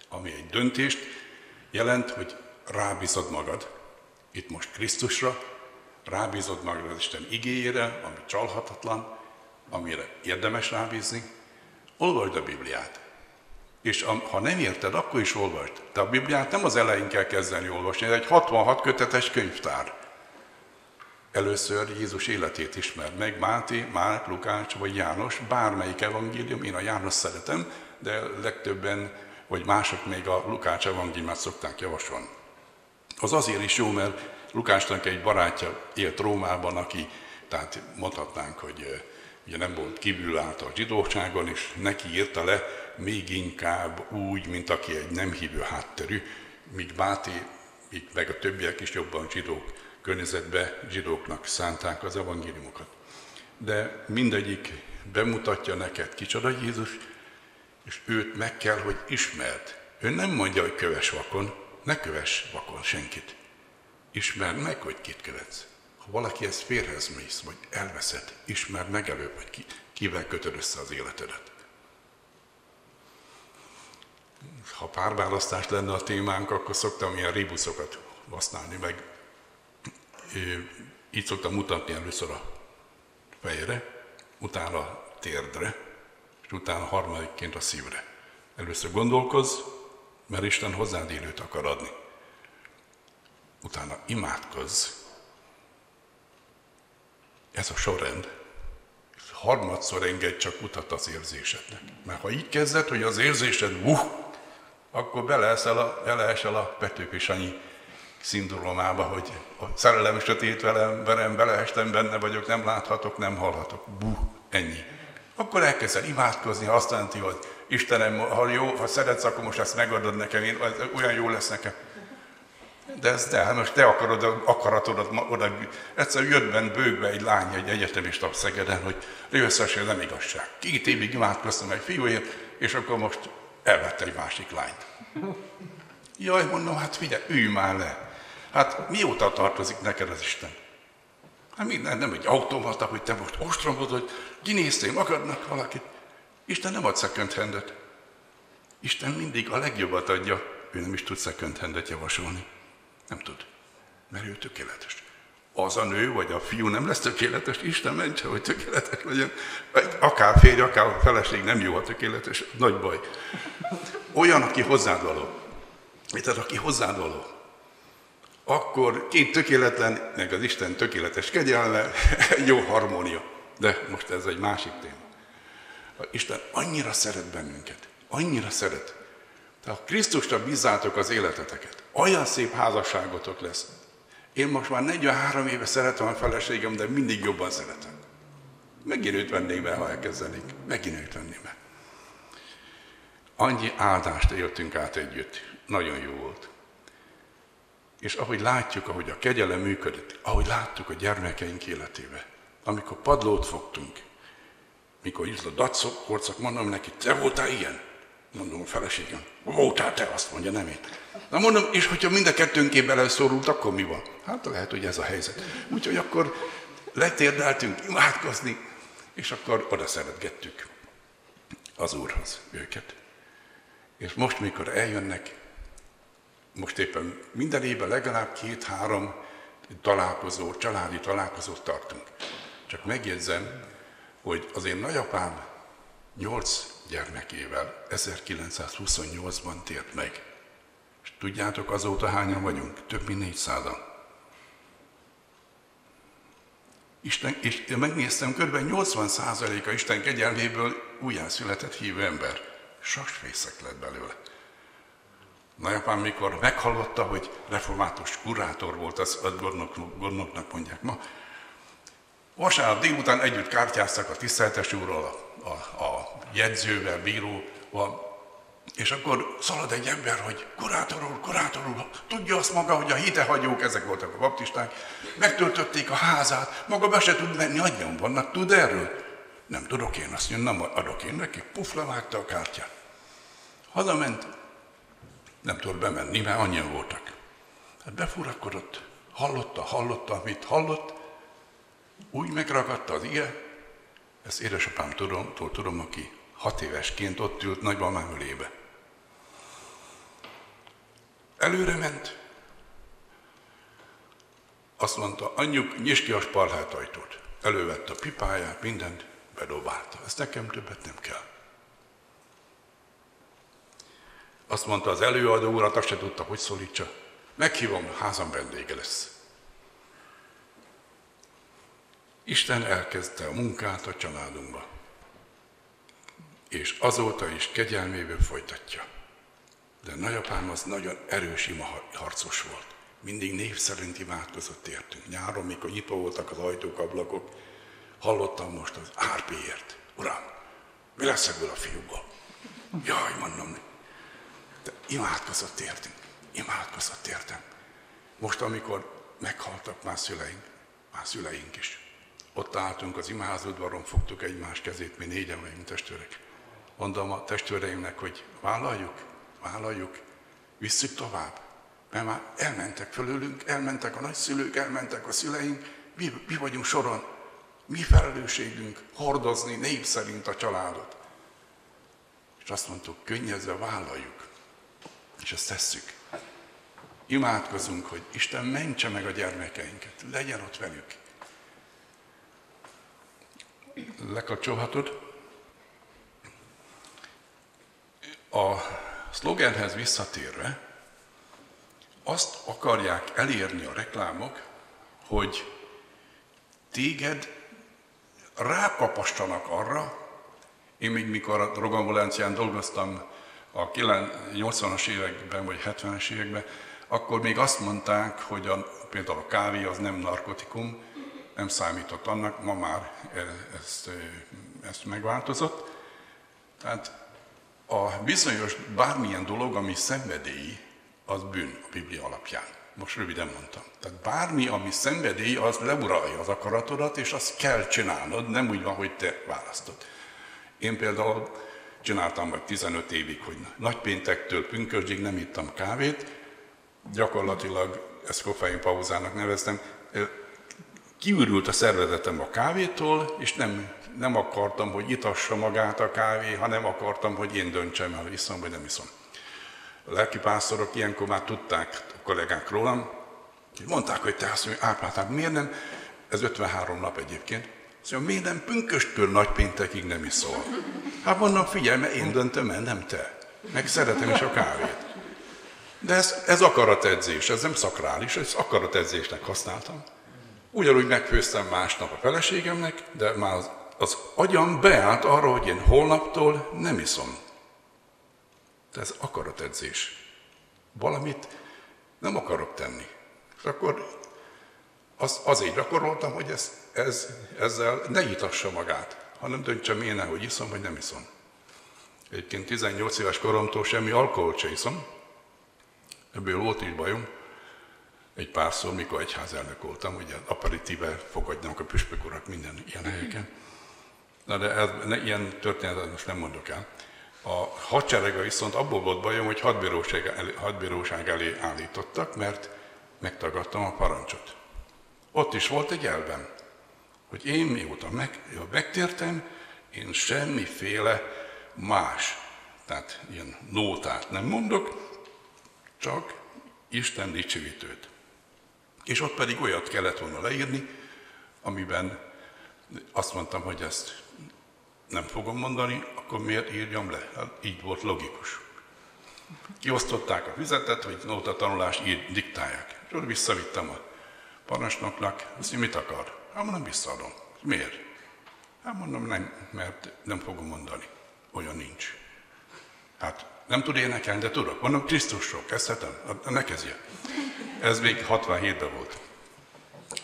ami egy döntést jelent, hogy rábízod magad, itt most Krisztusra, rábízod magad az Isten igéjére, ami csalhatatlan, amire érdemes rábízni, olvasd a Bibliát. És ha nem érted, akkor is olvasd. De a Bibliát nem az elején kell kezdeni olvasni, ez egy 66 kötetes könyvtár. Először Jézus életét ismerd meg, Máté, Márk, Lukács vagy János, bármelyik evangélium, én a János szeretem, de legtöbben, vagy mások még a Lukács evangéliumát szokták javasolni. Az azért is jó, mert Lukácsnak egy barátja élt Rómában, aki, tehát mondhatnánk, hogy ugye nem volt kívülállt a zsidóságon, és neki írta le még inkább úgy, mint aki egy nem hívő hátterű, míg Máté, meg a többiek is jobban zsidók környezetbe, zsidóknak szánták az evangéliumokat. De mindegyik bemutatja neked, kicsoda Jézus, és őt meg kell, hogy ismerd. Ő nem mondja, hogy kövess vakon, ne kövess vakon senkit. Ismerd meg, hogy kit követsz. Ha valaki ezt férhez mész, vagy elveszed, ismerd meg előbb, hogy kivel kötöd össze az életedet. Ha párválasztás lenne a témánk, akkor szoktam ilyen rébuszokat használni, meg így szoktam mutatni először a fejre, utána a térdre, és utána harmadikként a szívre. Először gondolkozz, mert Isten hozzád élőt akar adni. Utána imádkozz. Ez a sorrend. Harmadszor engedj csak utat az érzésednek. Mert ha így kezded, hogy az érzésed akkor beleesel a Petőfi Sanyi szindrómába, hogy a szerelem sötét verem, beleestem, benne vagyok, nem láthatok, nem hallhatok. Ennyi. Akkor elkezded imádkozni, azt jelenti, hogy Istenem, ha szeretsz, akkor most ezt megadod nekem, olyan jó lesz nekem. De most te akaratodat oda, egyszer jött bent bőgbe egy lány, egy egyetemista Szegeden, hogy összesen nem igazság. 2 évig imádkoztam egy fiúért, és akkor most elvette egy másik lányt. Jaj, mondom, hát figyelj, ülj már le. Hát mióta tartozik neked az Isten? Hát minden, nem egy automata, hogy te most ostromod, hogy kinéztél magadnak valakit. Isten nem ad second handet. Isten mindig a legjobbat adja, ő nem is tud second handet javasolni. Nem tud, mert ő tökéletes. Az a nő, vagy a fiú nem lesz tökéletes, Isten mentse, hogy tökéletes legyen. Akár férj, akár feleség nem jó, a tökéletes, nagy baj. Olyan, aki hozzád való. Tehát aki hozzád való. Akkor 2 tökéletlen, meg az Isten tökéletes kegyelme, jó harmónia. De most ez egy másik téma. Isten annyira szeret bennünket, annyira szeret. Tehát ha Krisztusra bízzátok az életeteket, olyan szép házasságotok lesz. Én most már 43 éve szeretem a feleségem, de mindig jobban szeretem. Megint őt venném be, ha elkezdenék. Megint őt venném be. Annyi áldást éltünk át együtt. Nagyon jó volt. És ahogy látjuk, ahogy a kegyelem működött, ahogy láttuk a gyermekeink életébe, amikor padlót fogtunk, mikor jött a daczok, mondom neki, te voltál ilyen? Mondom a feleségem, voltál te, azt mondja, nem én. Na mondom, és hogyha mind a kettőnké beleszorult, akkor mi van? Hát lehet, hogy ez a helyzet. Úgyhogy akkor letérdeltünk imádkozni, és akkor oda szeretgettük az Úrhoz őket. És most, mikor eljönnek, most éppen minden évben legalább 2-3 találkozó, családi találkozót tartunk. Csak megjegyzem, hogy az én nagyapám 8 gyermekével 1928-ban tért meg. És tudjátok, azóta hányan vagyunk? Több mint 400-an. Isten, és megnéztem, kb. 80%-a Isten kegyelméből újjászületett hívő ember. Sasfészek lett belőle. Nagyapám, mikor meghallotta, hogy református kurátor volt, azt gondnoknak mondják ma, vasárnap délután együtt kártyáztak a tiszteletes úrral, a jegyzővel, bíróval, és akkor szalad egy ember, hogy kurátor úr, tudja azt maga, hogy a hitehagyók, ezek voltak a baptisták, megtöltötték a házát, maga be se tud menni, annyian vannak, tud erről? Nem tudok én, azt mondja, nem adok én neki, puf, levágta a kártyát. Hazament, nem tudott bemenni, mert annyian voltak. Hát befurakodott, hallotta, amit hallott, úgy megragadta az ige, ezt édesapámtól tudom, aki 6 évesként ott ült nagymamám ölébe. Előre ment, azt mondta, anyjuk, nyisd ki a sparlát ajtót. Elővette a pipáját, mindent, bedobálta. Ezt nekem többet nem kell. Azt mondta az előadó urat, azt se tudta, hogy szólítsa. Meghívom, házam vendége lesz. Isten elkezdte a munkát a családunkba. És azóta is kegyelméből folytatja. De nagyapám az nagyon erős imaharcos volt. Mindig név szerint imádkozott értünk. Nyáron, mikor nyitva voltak az ajtók, ablakok, hallottam most az Árpéért. Uram, mi lesz ebből a fiúból? Jaj, mondom, de imádkozott értem. Most, amikor meghaltak már szüleink is. Ott álltunk az imaházudvaron, fogtuk egymás kezét, mi 4-en vagyunk testvérek. Mondom a testvéreimnek, hogy vállaljuk, visszük tovább. Mert már elmentek fölülünk, elmentek a nagyszülők, elmentek a szüleink, mi vagyunk soron. Mi felelősségünk hordozni név szerint a családot. És azt mondtuk, könnyezve vállaljuk. És ezt tesszük. Imádkozunk, hogy Isten mentse meg a gyermekeinket, legyen ott velük. Lekapcsolhatod? A szlogenhez visszatérve, azt akarják elérni a reklámok, hogy téged rákapassanak arra. Én még mikor a drogambulancián dolgoztam a 80-as években vagy 70-es években, akkor még azt mondták, hogy például a kávé az nem narkotikum, nem számított annak, ma már ezt megváltozott. Tehát a bizonyos bármilyen dolog, ami szenvedély, az bűn a Biblia alapján. Most röviden mondtam. Tehát bármi, ami szenvedély, az leuralja az akaratodat, és azt kell csinálnod, nem úgy van, hogy te választod. Én például csináltam majd 15 évig, hogy nagypéntektől pünkösdig nem ittam kávét, gyakorlatilag ezt koffein pauzának neveztem, kiürült a szervezetem a kávétól, és nem akartam, hogy itassa magát a kávé, hanem akartam, hogy én döntsem el, iszom vagy nem iszom. A lelkipásztorok ilyenkor már tudták, a kollégák rólam, és mondták, hogy te azt mondja, Árpád, hát miért nem, ez 53 nap egyébként, azt mondja, miért nem pünkösttől nagypéntekig nem iszol? Hát mondom, figyelj, mert én döntöm el, nem te. Meg szeretem is a kávét. De ez akaratedzés, ez nem szakrális, ezt akaratedzésnek használtam. Ugyanúgy megfőztem másnap a feleségemnek, de már az agyam beállt arra, hogy én holnaptól nem iszom. De ez akaratedzés. Valamit nem akarok tenni. És akkor azért gyakoroltam, hogy ezzel ne itassa magát, hanem döntsem én el, hogy iszom, vagy nem iszom. Egyébként 18 éves koromtól semmi alkoholt se iszom. Ebből volt is bajom. Egy párszor, mikor egyházelnök voltam, ugye aperitíve fogadnak a püspök urak minden ilyen helyeken. Na de ilyen történetet most nem mondok el. A hadserege viszont abból volt bajom, hogy hadbíróság elé állítottak, mert megtagadtam a parancsot. Ott is volt egy elvem, hogy én mióta megtértem, én semmiféle más, tehát ilyen nótát nem mondok, csak Isten dicsőítőt. És ott pedig olyat kellett volna leírni, amiben azt mondtam, hogy ezt nem fogom mondani, akkor miért írjam le? Hát így volt logikus. Kiosztották a füzetet, hogy nóta tanulást diktálják. És visszavittem a parancsnoknak, azt mondja, mit akar? Hát mondom, visszaadom. Miért? Hát mondom, nem, mert nem fogom mondani. Olyan nincs. Hát nem tud énekelni, de tudok. Mondom, Krisztusról kezdhetem? Ne kezdje. Ez még 67-ben volt.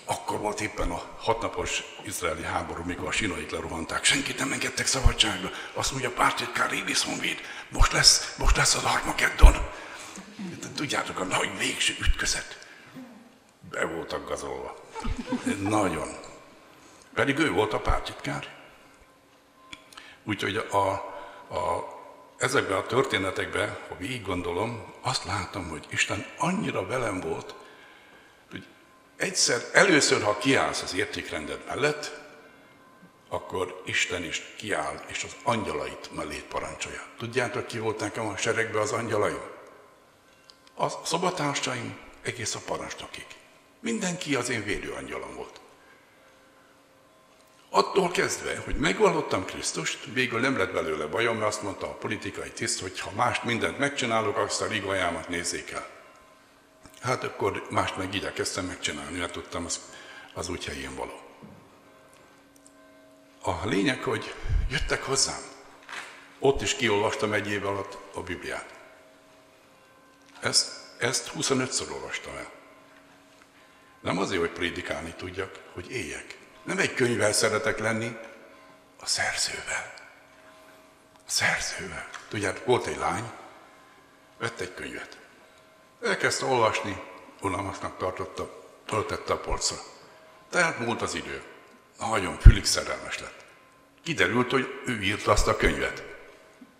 Akkor volt éppen a 6 napos izraeli háború, mikor a sinait lerohanták. Senkit nem engedtek szabadságra. Azt mondja, pártitkár Révész honvéd, most lesz az Armageddon. Tudjátok, a nagy végső ütközet. Be voltak gazolva. Nagyon. Pedig ő volt a pártitkár. Úgyhogy ezekben a történetekben, ha végig gondolom, azt látom, hogy Isten annyira velem volt, hogy először, ha kiállsz az értékrended mellett, akkor Isten is kiáll, és az angyalait mellé parancsolja. Tudjátok, ki volt nekem a seregben az angyalaim? A szobatársaim egész a parancsnokig. Mindenki az én védőangyalom volt. Attól kezdve, hogy megvallottam Krisztust, végül nem lett belőle bajom, mert azt mondta a politikai tiszt, hogy ha mást mindent megcsinálok, azt a ligajámat nézzék el. Hát akkor mást meg igyekeztem megcsinálni, mert tudtam, az úgy helyén való. A lényeg, hogy jöttek hozzám. Ott is kiolvastam egy év alatt a Bibliát. Ezt 25-szor olvastam el. Nem azért, hogy prédikálni tudjak, hogy éljek. Nem egy könyvvel szeretek lenni, a szerzővel. A szerzővel. Tudjátok, volt egy lány, vett egy könyvet. Elkezdte olvasni, unalmasnak tartotta, föltette a polcra. Tehát múlt az idő. Nagyon fülig szerelmes lett. Kiderült, hogy ő írta azt a könyvet.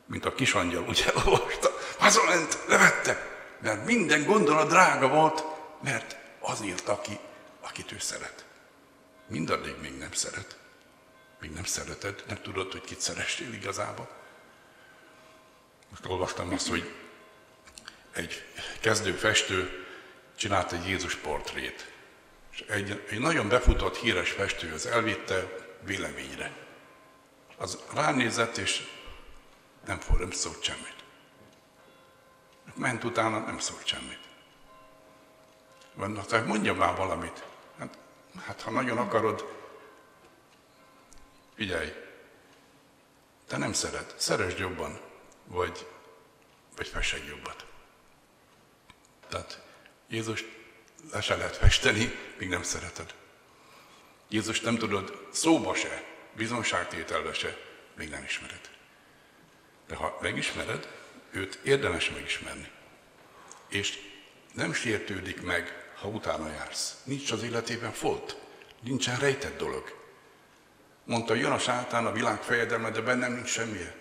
Mint a kis angyal, úgy elolvasta. Hazament, levette, mert minden gondolat drága volt, mert az írta, akit ő szeret. Mindaddig még nem szeret. Még nem szereted, nem tudod, hogy kit szeressél igazából. Most olvastam azt, hogy egy kezdő festő csinált egy Jézus portrét. És egy nagyon befutott, híres festő az elvitte véleményre. Az ránézett, és nem szólt semmit. Ment utána, nem szólt semmit. Mondja már valamit. Hát ha nagyon akarod, figyelj, te nem szeresd jobban, vagy fesseg jobbat. Tehát Jézus le se lehet festeni, míg nem szereted. Jézus nem tudod szóba se, bizonságtételbe se, még nem ismered. De ha megismered, őt érdemes megismerni. És nem sértődik meg, ha utána jársz. Nincs az életében folt, nincsen rejtett dolog. Mondta, jön a sátán, a világ fejedelme, de bennem nincs semmije.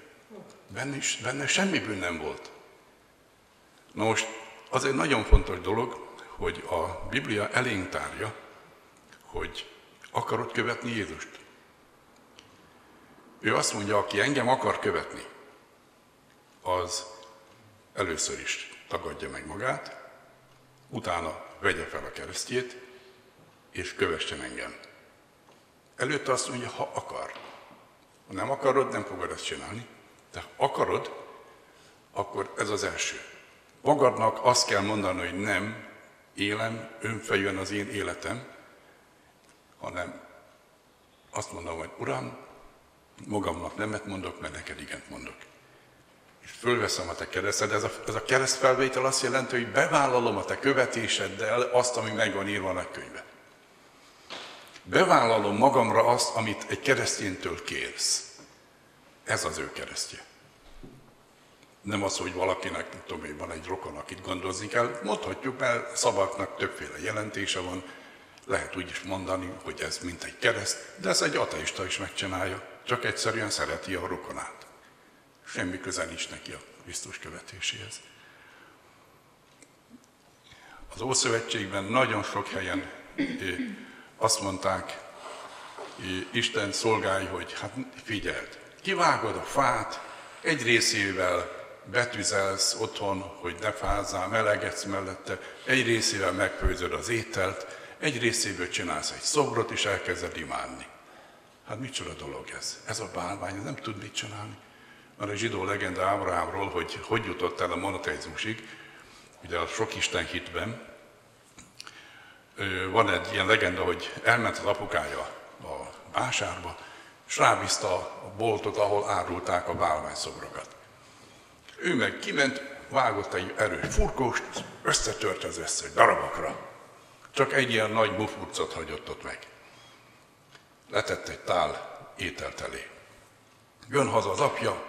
Benne semmi bűn nem volt. Na most, az egy nagyon fontos dolog, hogy a Biblia elénk tárja, hogy akarod követni Jézust. Ő azt mondja, aki engem akar követni, az először is tagadja meg magát, utána vegye fel a keresztjét, és kövessen engem. Előtte azt mondja, ha akar. Ha nem akarod, nem fogod ezt csinálni. De ha akarod, akkor ez az első. Magadnak azt kell mondani, hogy nem élem, önfejűen az én életem, hanem azt mondom, hogy Uram, magamnak nemet mondok, mert neked igent mondok. És fölveszem a te kereszted. Ez a keresztfelvétel azt jelenti, hogy bevállalom a te követéseddel azt, ami meg van írva a könyvben. Bevállalom magamra azt, amit egy kereszténytől kérsz. Ez az ő keresztje. Nem az, hogy valakinek, nem tudom én, van egy rokon, akit gondozni kell. Mondhatjuk, mert szavaknak többféle jelentése van. Lehet úgy is mondani, hogy ez mint egy kereszt, de ez egy ateista is megcsinálja. Csak egyszerűen szereti a rokonát. Semmi köze nincs neki a Krisztus követéséhez. Az Ószövetségben nagyon sok helyen azt mondták, Isten szolgálj, hogy hát figyeld, kivágod a fát, egy részével betüzelsz otthon, hogy ne fázzál, melegedsz mellette, egy részével megfőzöd az ételt, egy részéből csinálsz egy szobrot, és elkezded imádni. Hát micsoda dolog ez? Ez a bálvány, nem tud mit csinálni. Van egy zsidó legenda Ábrahámról, hogy jutott el a monoteizmusig, ugye a sok Isten hitben. Van egy ilyen legenda, hogy elment az apukája a vásárba, és rábízta a boltot, ahol árulták a bálványszobrokat. Ő meg kiment, vágott egy erős furkóst, összetört az összes darabokra. Csak egy ilyen nagy bufurcot hagyott ott meg. Letett egy tál ételt elé. Jön haza az apja,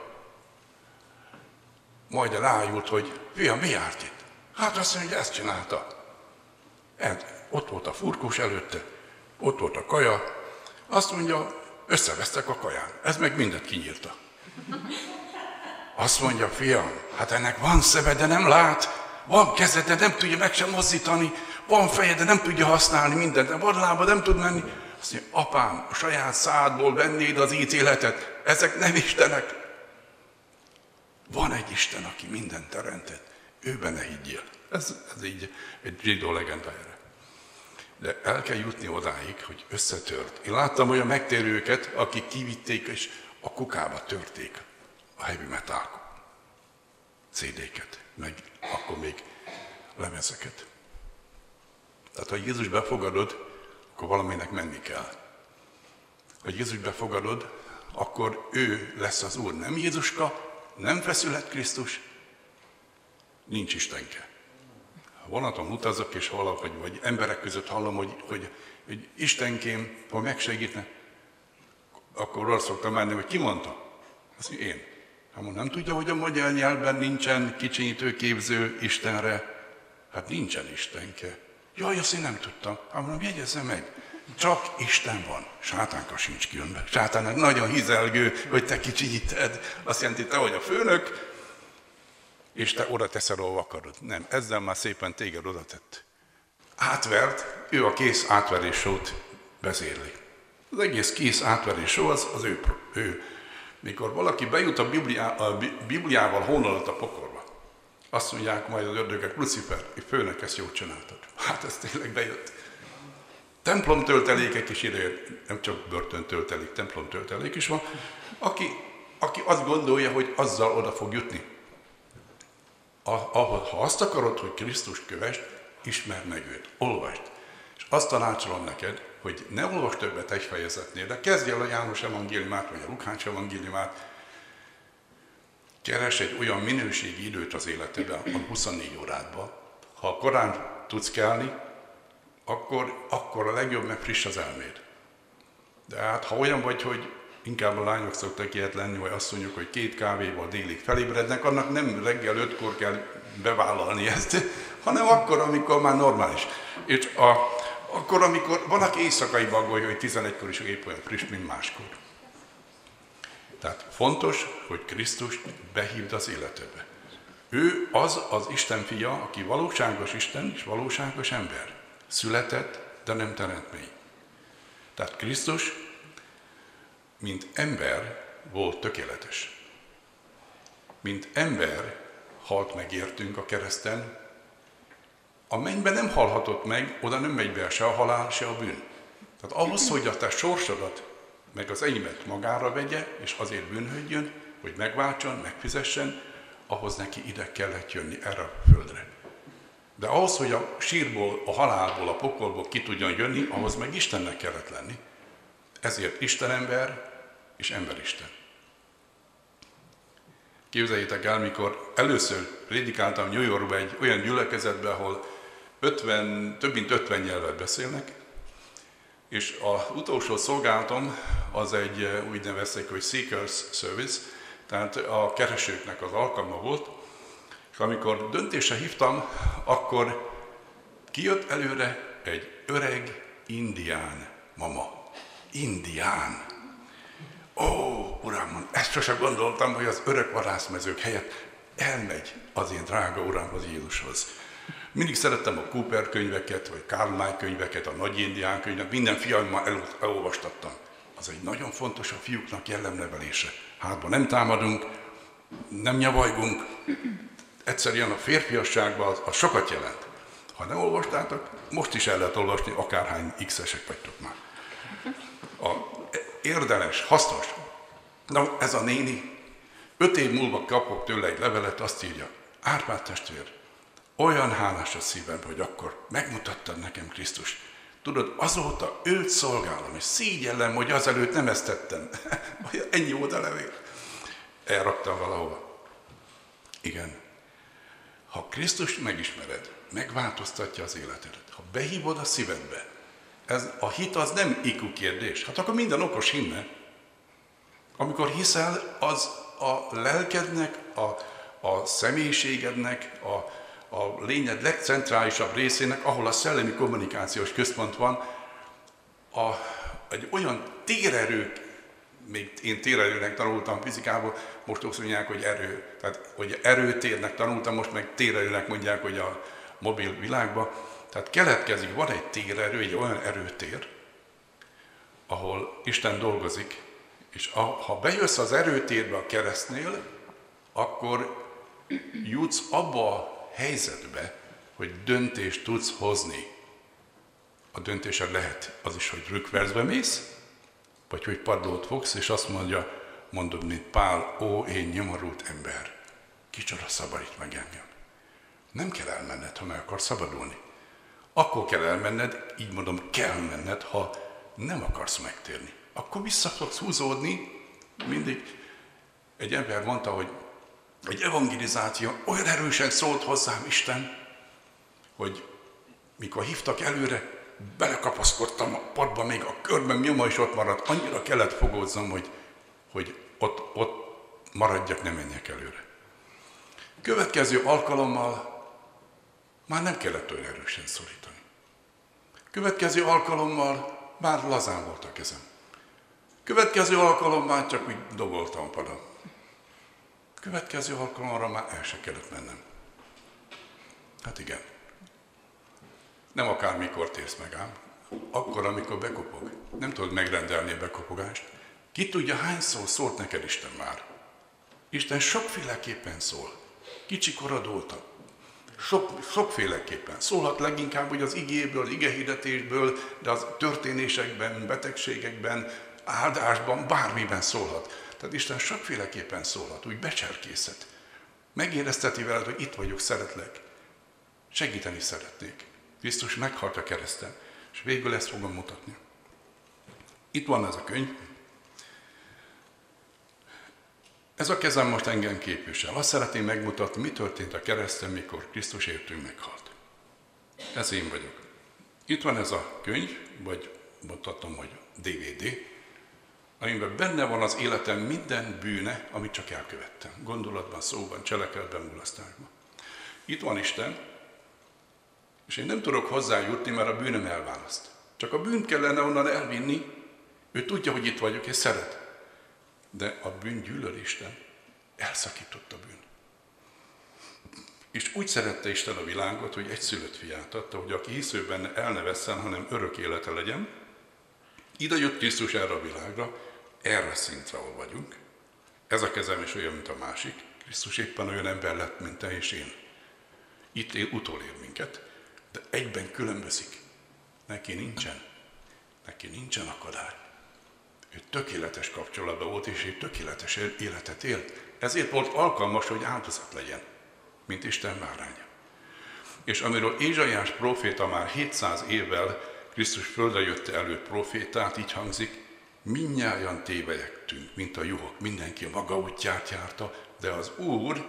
majd rájult, hogy fiam, mi járt itt? Hát azt mondja, hogy ezt csinálta. Ott volt a furkós előtte, ott volt a kaja, azt mondja, összevesztek a kaján. Ez meg mindent kinyírta. Azt mondja, fiam, hát ennek van szeme, de nem lát, van keze, de nem tudja meg sem mozdítani, van feje, de nem tudja használni mindent, de van lába, nem tud menni. Azt mondja, apám, a saját szádból vennéd az ítéletet, ezek nem istenek. Van egy Isten, aki mindent teremtett, őben ne higgyél. Ez így egy zsidó legenda erre. De el kell jutni odáig, hogy összetört. Én láttam olyan megtérőket, akik kivitték és a kukába törték a heavy metal CD-ket, meg akkor még lemezeket. Tehát ha Jézus befogadod, akkor valaminek menni kell. Ha Jézus befogadod, akkor ő lesz az Úr. Nem Jézuska, nem feszülhet Krisztus, nincs Istenke. Vonaton utazok, és valahogy, vagy emberek között hallom, hogy Istenkém, ha megsegítne, akkor arra szoktam menni, hogy ki mondta? Azt mondja, én. Hát nem tudja, hogy a magyar nyelvben nincsen kicsinyítő képző Istenre. Hát nincsen Istenke. Jaj, azt én nem tudtam. Hát mondom, jegyezze meg. Csak Isten van. Sátánka sincs különben. Sátánnak nagyon hizelgő, hogy te kicsinyíted. Azt jelenti, te vagy a főnök, és te oda teszel, ahol akarod. Nem, ezzel már szépen téged oda tett. Átvert, ő a kész átverés sót vezérli. Az egész kész átverés só az ő. Mikor valaki bejut a Bibliával hónalat a pokolba, azt mondják majd az ördögek, Lucifer, főnek, ezt jól csináltad. Hát ez tényleg bejött. Templomtöltelékek is idejött, nem csak börtöntöltelék, templomtöltelék is van, aki azt gondolja, hogy azzal oda fog jutni. Ha azt akarod, hogy Krisztust kövesd, ismerd meg őt, olvasd. És azt tanácsolom neked, hogy ne olvasd többet egy fejezetnél, de kezdj el a János evangéliumát, vagy a Lukács evangéliumát. Keres egy olyan minőségi időt az életedben, a 24 órádban. Ha korán tudsz kelni, akkor a legjobb, meg friss az elméd. De hát, ha olyan vagy, hogy inkább a lányok szoktak ilyet lenni, vagy azt mondjuk, hogy 2 kávéval délig felébrednek, annak nem reggel 5-kor kell bevállalni ezt, hanem akkor, amikor már normális. És akkor, amikor van, aki éjszakai bagolja, hogy 11-kor is épp olyan friss, mint máskor. Tehát fontos, hogy Krisztust behívd az életedbe. Ő az Isten fia, aki valóságos Isten és valóságos ember. Született, de nem teremtmény. Tehát Krisztus, mint ember volt tökéletes. Mint ember halt meg értünk a kereszten, a mennyben nem halhatott meg, oda nem megy be se a halál, se a bűn. Tehát ahhoz, hogy a te sorsodat, meg az enyémet magára vegye, és azért bűnhődjön, hogy megváltson, megfizessen, ahhoz neki ide kellett jönni erre a földre. De ahhoz, hogy a sírból, a halálból, a pokolból ki tudjon jönni, ahhoz meg Istennek kellett lenni. Ezért Istenember és emberisten. Képzeljétek el, mikor először prédikáltam New Yorkba egy olyan gyülekezetbe, ahol több mint 50 nyelvet beszélnek, És az utolsó szolgálatom az egy úgy nevezték, hogy Seekers Service, tehát a keresőknek az alkalma volt, és amikor döntésre hívtam, akkor kijött előre egy öreg indián mama. Indián! Uram, ezt sosem gondoltam, hogy az öreg vadászmezők helyett elmegy az én drága Uramhoz, Jézushoz. Mindig szerettem a Cooper könyveket, vagy Karl May könyveket, a nagy indián könyveket, minden fiammal elolvastattam. Az egy nagyon fontos a fiúknak jellemnevelése. Hátba nem támadunk, nem nyavajgunk, egyszerűen a férfiasságban az sokat jelent. Ha nem olvastátok, most is el lehet olvasni, akárhány x-esek vagytok már. Érdemes, hasznos. Na, ez a néni, 5 év múlva kapok tőle egy levelet, azt írja, Árpád testvér, olyan hálás a szívem, hogy akkor megmutattad nekem Krisztust. Tudod, azóta őt szolgálom, és szígyellem, hogy azelőtt nem ezt tettem. Ennyi volt a levél. Elraktam valahova. Igen. Ha Krisztust megismered, megváltoztatja az életedet. Ha behívod a szívedbe, a hit az nem IQ kérdés. Hát akkor minden okos hinne. Amikor hiszel, az a lelkednek, a személyiségednek, a lényed legcentrálisabb részének, ahol a szellemi kommunikációs központ van, egy olyan térerő, még én térerőnek tanultam fizikából, most azt mondják, hogy erő, tehát hogy erőtérnek tanultam, most meg térerőnek mondják, hogy a mobil világban. Tehát keletkezik, van egy térerő, egy olyan erőtér, ahol Isten dolgozik, és ha bejössz az erőtérbe a keresztnél, akkor jutsz abba a helyzetbe, hogy döntést tudsz hozni. A döntésed lehet az is, hogy rükverzbe mész, vagy hogy padlót fogsz, és azt mondod, mint Pál, én nyomorult ember, kicsoda szabadít meg engem. Nem kell elmenned, ha meg akarsz szabadulni. Akkor kell elmenned, így mondom, kell menned, ha nem akarsz megtérni. Akkor vissza fogsz húzódni, mindig. Egy ember mondta, hogy egy evangelizáció olyan erősen szólt hozzám Isten, hogy mikor hívtak előre, belekapaszkodtam a padba, még a körben nyoma is ott maradt, annyira kellett fogózzam, hogy ott maradjak, ne menjek előre. Következő alkalommal már nem kellett olyan erősen szorítani. Következő alkalommal már lazán volt a kezem. Következő alkalommal csak úgy doboltam padon. Következő alkalommal már el se kellett mennem. Hát igen. Nem akármikor térsz meg ám. Akkor, amikor bekopog. Nem tudod megrendelni a bekopogást. Ki tudja, hányszor szólt neked Isten már. Isten sokféleképpen szól. Kicsi korod óta. Sokféleképpen. Szólhat leginkább, hogy az igéből, igehirdetésből, de az történésekben, betegségekben, áldásban, bármiben szólhat. Tehát Isten sokféleképpen szólhat, úgy becserkészhet. Megérezteti veled, hogy itt vagyok, szeretlek. Segíteni szeretnék. Krisztus meghalt a kereszten, és végül ezt fogom mutatni. Itt van ez a könyv. Ez a kezem most engem képvisel. Azt szeretném megmutatni, mi történt a kereszten, mikor Krisztus értünk meghalt. Ez én vagyok. Itt van ez a könyv, vagy mondhatom, hogy DVD, amiben benne van az életem minden bűne, amit csak elkövettem. Gondolatban, szóban, cselekedetben, mulasztásban. Itt van Isten, és én nem tudok hozzájutni, mert a bűnöm elválaszt. Csak a bűnt kellene onnan elvinni, ő tudja, hogy itt vagyok, és szeret. De a bűn gyűlöl Isten. Elszakított a bűn. És úgy szerette Isten a világot, hogy egyszülött fiát adta, hogy aki hisz ő benne el ne vesszen, hanem örök élete legyen. Ide jött Krisztus erre a világra, erre szintre, ahol vagyunk. Ez a kezem is olyan, mint a másik. Krisztus éppen olyan ember lett, mint te és én. Itt utolér minket, de egyben különbözik. Neki nincsen akadály. Ő tökéletes kapcsolatban volt, és egy tökéletes életet élt. Ezért volt alkalmas, hogy áldozat legyen, mint Isten báránya. És amiről Ézsaiás próféta már 700 évvel Krisztus földre jötte előtt prófétát, így hangzik, mindnyájan tévejektünk, mint a juhok, mindenki a maga útját járta, de az Úr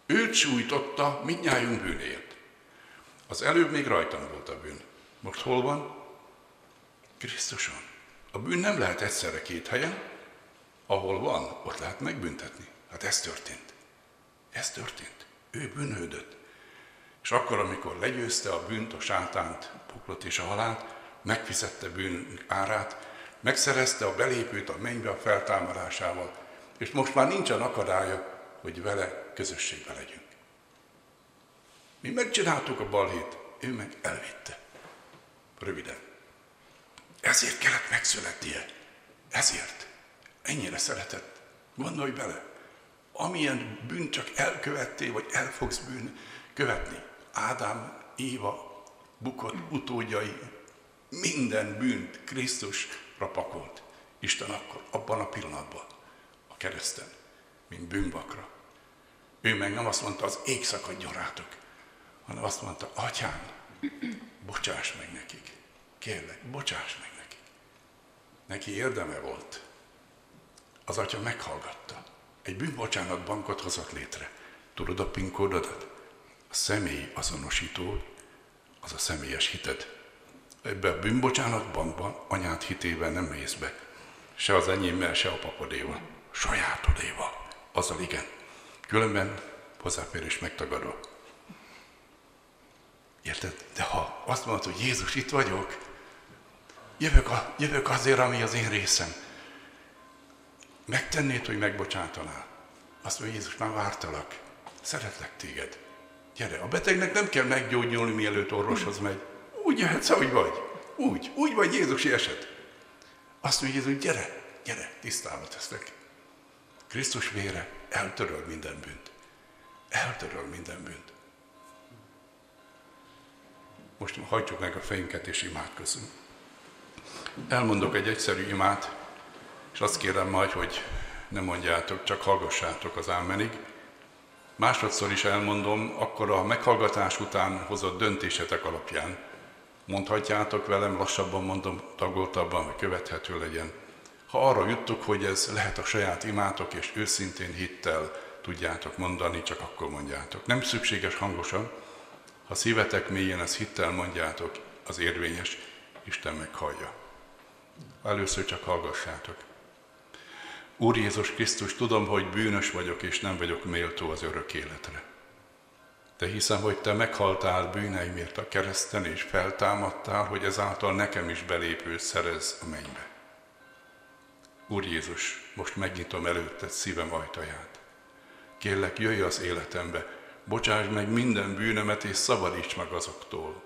őt sújtotta mindnyájunk bűnéért. Az előbb még rajtam volt a bűn. Most hol van? Krisztuson. A bűn nem lehet egyszerre két helyen, ahol van, ott lehet megbüntetni. Hát ez történt. Ez történt. Ő bűnhődött. És akkor, amikor legyőzte a bűnt, a sátánt, poklot és a halált, megfizette bűn árát, megszerezte a belépőt a mennybe a feltámadásával, és most már nincsen akadálya, hogy vele közösségbe legyünk. Mi megcsináltuk a balhét, ő meg elvitte. Röviden. Ezért kellett megszületnie. Ezért. Ennyire szeretett. Gondolj bele. Amilyen bűnt csak elkövettél, vagy el fogsz bűn követni. Ádám, Éva, bukott utódjai, minden bűnt Krisztusra pakolt. Isten akkor, abban a pillanatban, a kereszten, mint bűnbakra. Ő meg nem azt mondta, az ég szakadjon rátok, hanem azt mondta, Atyám, bocsáss meg nekik. Kérlek, bocsáss meg nekik. Neki érdeme volt. Az Atya meghallgatta. Egy bűnbocsánatbankot hozott létre. Tudod a PIN kódodat? A személy azonosító, az a személyes hited. Ebbe a bűnbocsánatbankban anyád hitével nem mész be. Se az enyémmel, se a papadéval. Sajátodéval. Azzal igen. Különben hozzáférés megtagadva. Érted? De ha azt mondod, hogy Jézus, itt vagyok, jövök azért, ami az én részem. Megtennéd, hogy megbocsátanál. Azt mondja, Jézus, már vártalak. Szeretlek téged. Gyere, a betegnek nem kell meggyógyulni, mielőtt orvoshoz megy. Úgy jöhetsz, ahogy vagy. Úgy vagy Jézusi eset. Azt mondja Jézus, gyere, tisztába teszlek. Krisztus vére eltöröl minden bűnt. Eltöröl minden bűnt. Most hajtsuk meg a fejünket és imádkozzunk. Elmondok egy egyszerű imát, és azt kérem majd, hogy ne mondjátok, csak hallgassátok az ámenig. Másodszor is elmondom, akkor a meghallgatás után hozott döntésetek alapján mondhatjátok velem, lassabban mondom, tagoltabban, hogy követhető legyen. Ha arra juttuk, hogy ez lehet a saját imátok, és őszintén hittel tudjátok mondani, csak akkor mondjátok. Nem szükséges hangosan, ha szívetek mélyén ezt hittel mondjátok, az érvényes, Isten meghallja. Először csak hallgassátok. Úr Jézus Krisztus, tudom, hogy bűnös vagyok, és nem vagyok méltó az örök életre. De hiszem, hogy Te meghaltál bűneimért a kereszten, és feltámadtál, hogy ezáltal nekem is belépőt szerez a mennybe. Úr Jézus, most megnyitom előtted szívem ajtaját. Kérlek, jöjj az életembe, bocsásd meg minden bűnemet, és szabadíts meg azoktól.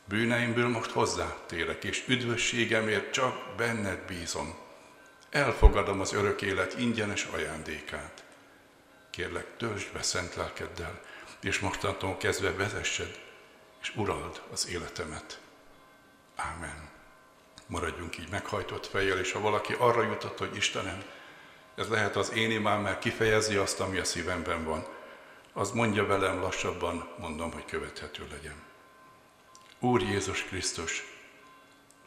Bűneimből most hozzátérek, és üdvösségemért csak benned bízom. Elfogadom az örök élet ingyenes ajándékát. Kérlek, töltsd be szent lelkeddel, és mostantól kezdve vezessed, és urald az életemet. Ámen. Maradjunk így meghajtott fejjel, és ha valaki arra jutott, hogy Istenem, ez lehet az én imám, mert kifejezi azt, ami a szívemben van, az mondja velem lassabban, mondom, hogy követhető legyen. Úr Jézus Krisztus,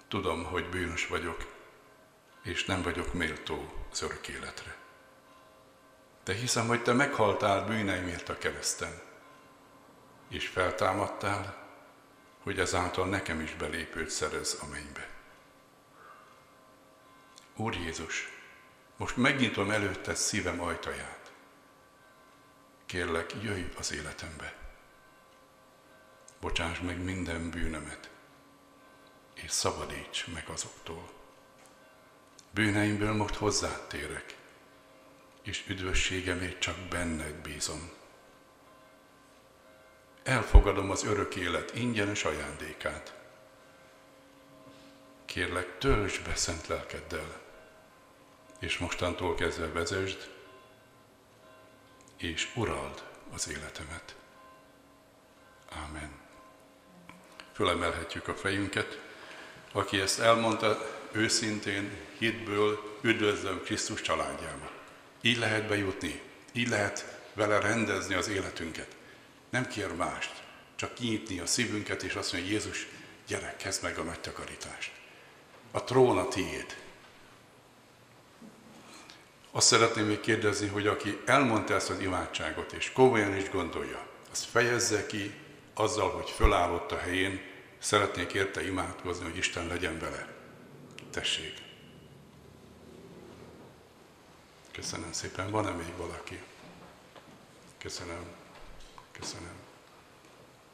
tudom, hogy bűnös vagyok, és nem vagyok méltó az örök életre. De hiszem, hogy Te meghaltál bűneimért a kereszten, és feltámadtál, hogy ezáltal nekem is belépőt szerez a mennybe. Úr Jézus, most megnyitom előtted szívem ajtaját. Kérlek, jöjj az életembe. Bocsáss meg minden bűnömet, és szabadíts meg azoktól. Bűneimből most hozzád térek, és üdvösségemért csak benned bízom. Elfogadom az örök élet ingyenes ajándékát. Kérlek, töltsd be szent lelkeddel, és mostantól kezdve vezesd, és urald az életemet. Ámen. Fölemelhetjük a fejünket. Aki ezt elmondta, őszintén, hitből üdvözlöm Krisztus családjába. Így lehet bejutni, így lehet vele rendezni az életünket. Nem kér mást, csak kinyitni a szívünket, és azt mondja, Jézus, gyere, kezd meg a nagy takarítást. A trón a tiéd. Azt szeretném még kérdezni, hogy aki elmondta ezt az imádságot, és komolyan is gondolja, azt fejezze ki azzal, hogy fölállott a helyén, szeretnék érte imádkozni, hogy Isten legyen vele. Tessék. Köszönöm szépen. Van-e még valaki? Köszönöm. Köszönöm.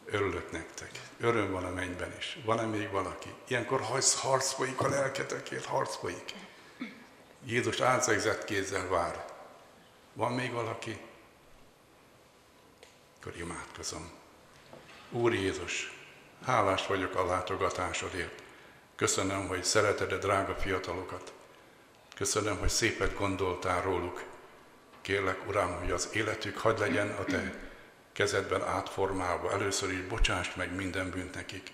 Örülök nektek. Öröm van a mennyben is. Van-e még valaki? Ilyenkor harc folyik a lelketekért, harc folyik. Jézus átszegzett kézzel vár. Van még valaki? Akkor imádkozom. Úr Jézus, hálás vagyok a látogatásodért. Köszönöm, hogy szereted a drága fiatalokat. Köszönöm, hogy szépet gondoltál róluk. Kérlek, Uram, hogy az életük hadd legyen a Te kezedben átformálva. Először is bocsáss meg minden bűnt nekik,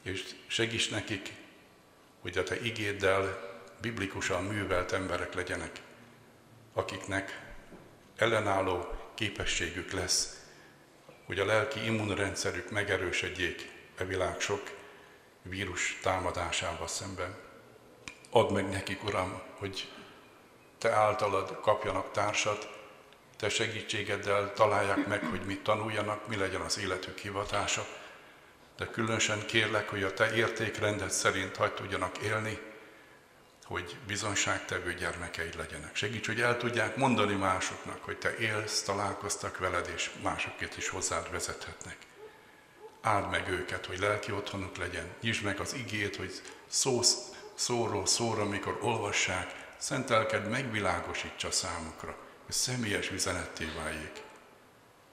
és segíts nekik, hogy a Te igéddel biblikusan művelt emberek legyenek, akiknek ellenálló képességük lesz, hogy a lelki immunrendszerük megerősödjék e világ sok vírus támadásával szemben. Add meg nekik, Uram, hogy Te általad kapjanak társat, Te segítségeddel találják meg, hogy mit tanuljanak, mi legyen az életük hivatása, de különösen kérlek, hogy a Te értékrendet szerint hadd tudjanak élni, hogy bizonyságtevő gyermekeid legyenek. Segíts, hogy el tudják mondani másoknak, hogy Te élsz, találkoztak veled, és másokat is hozzád vezethetnek. Áld meg őket, hogy lelki otthonuk legyen. Nyisd meg az igét, hogy szóról szóra, amikor olvassák, szent lelked megvilágosítsa számukra, hogy személyes üzenetté váljék.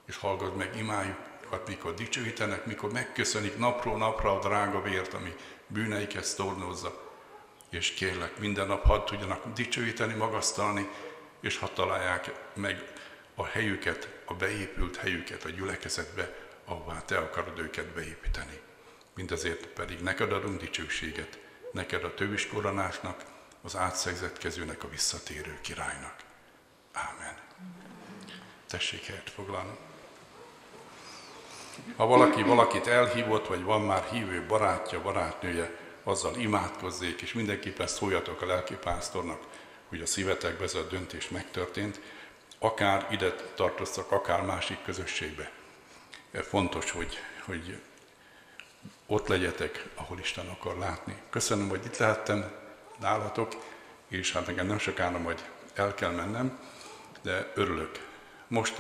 És hallgass meg imájukat, mikor dicsőítenek, mikor megköszönik napról napra a drága vért, ami bűneiket tornózza. És kérlek, minden nap hadd tudjanak dicsőíteni, magasztalni, és hadd találják meg a helyüket, a beépült helyüket a gyülekezetbe, ahová Te akarod őket beépíteni. Mindezért pedig neked adunk dicsőséget, neked a tövis koronásnak, az átszegzett kezűnek, a visszatérő királynak. Ámen. Tessék helyet foglalni. Ha valaki valakit elhívott, vagy van már hívő barátja, barátnője, azzal imádkozzék, és mindenképpen szóljatok a lelkipásztornak, hogy a szívetekbe ez a döntés megtörtént, akár ide tartoztak, akár másik közösségbe. Fontos, hogy ott legyetek, ahol Isten akar látni. Köszönöm, hogy itt lehettem nálatok, és hát nekem nem sokára majd el kell mennem, de örülök. Most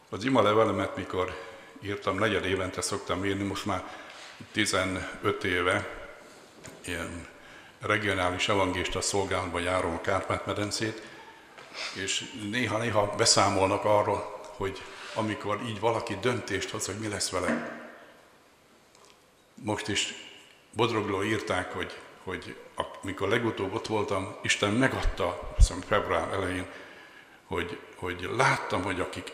az ima levelemet, mikor írtam, 4 évente szoktam írni, most már 15 éve ilyen regionális evangélista szolgálatban járom a Kárpát-medencét, és néha beszámolnak arról, hogy amikor így valaki döntést hoz, hogy mi lesz vele. Most is Bodrogról írták, hogy amikor legutóbb ott voltam, Isten megadta, hiszem február elején, hogy láttam, hogy akik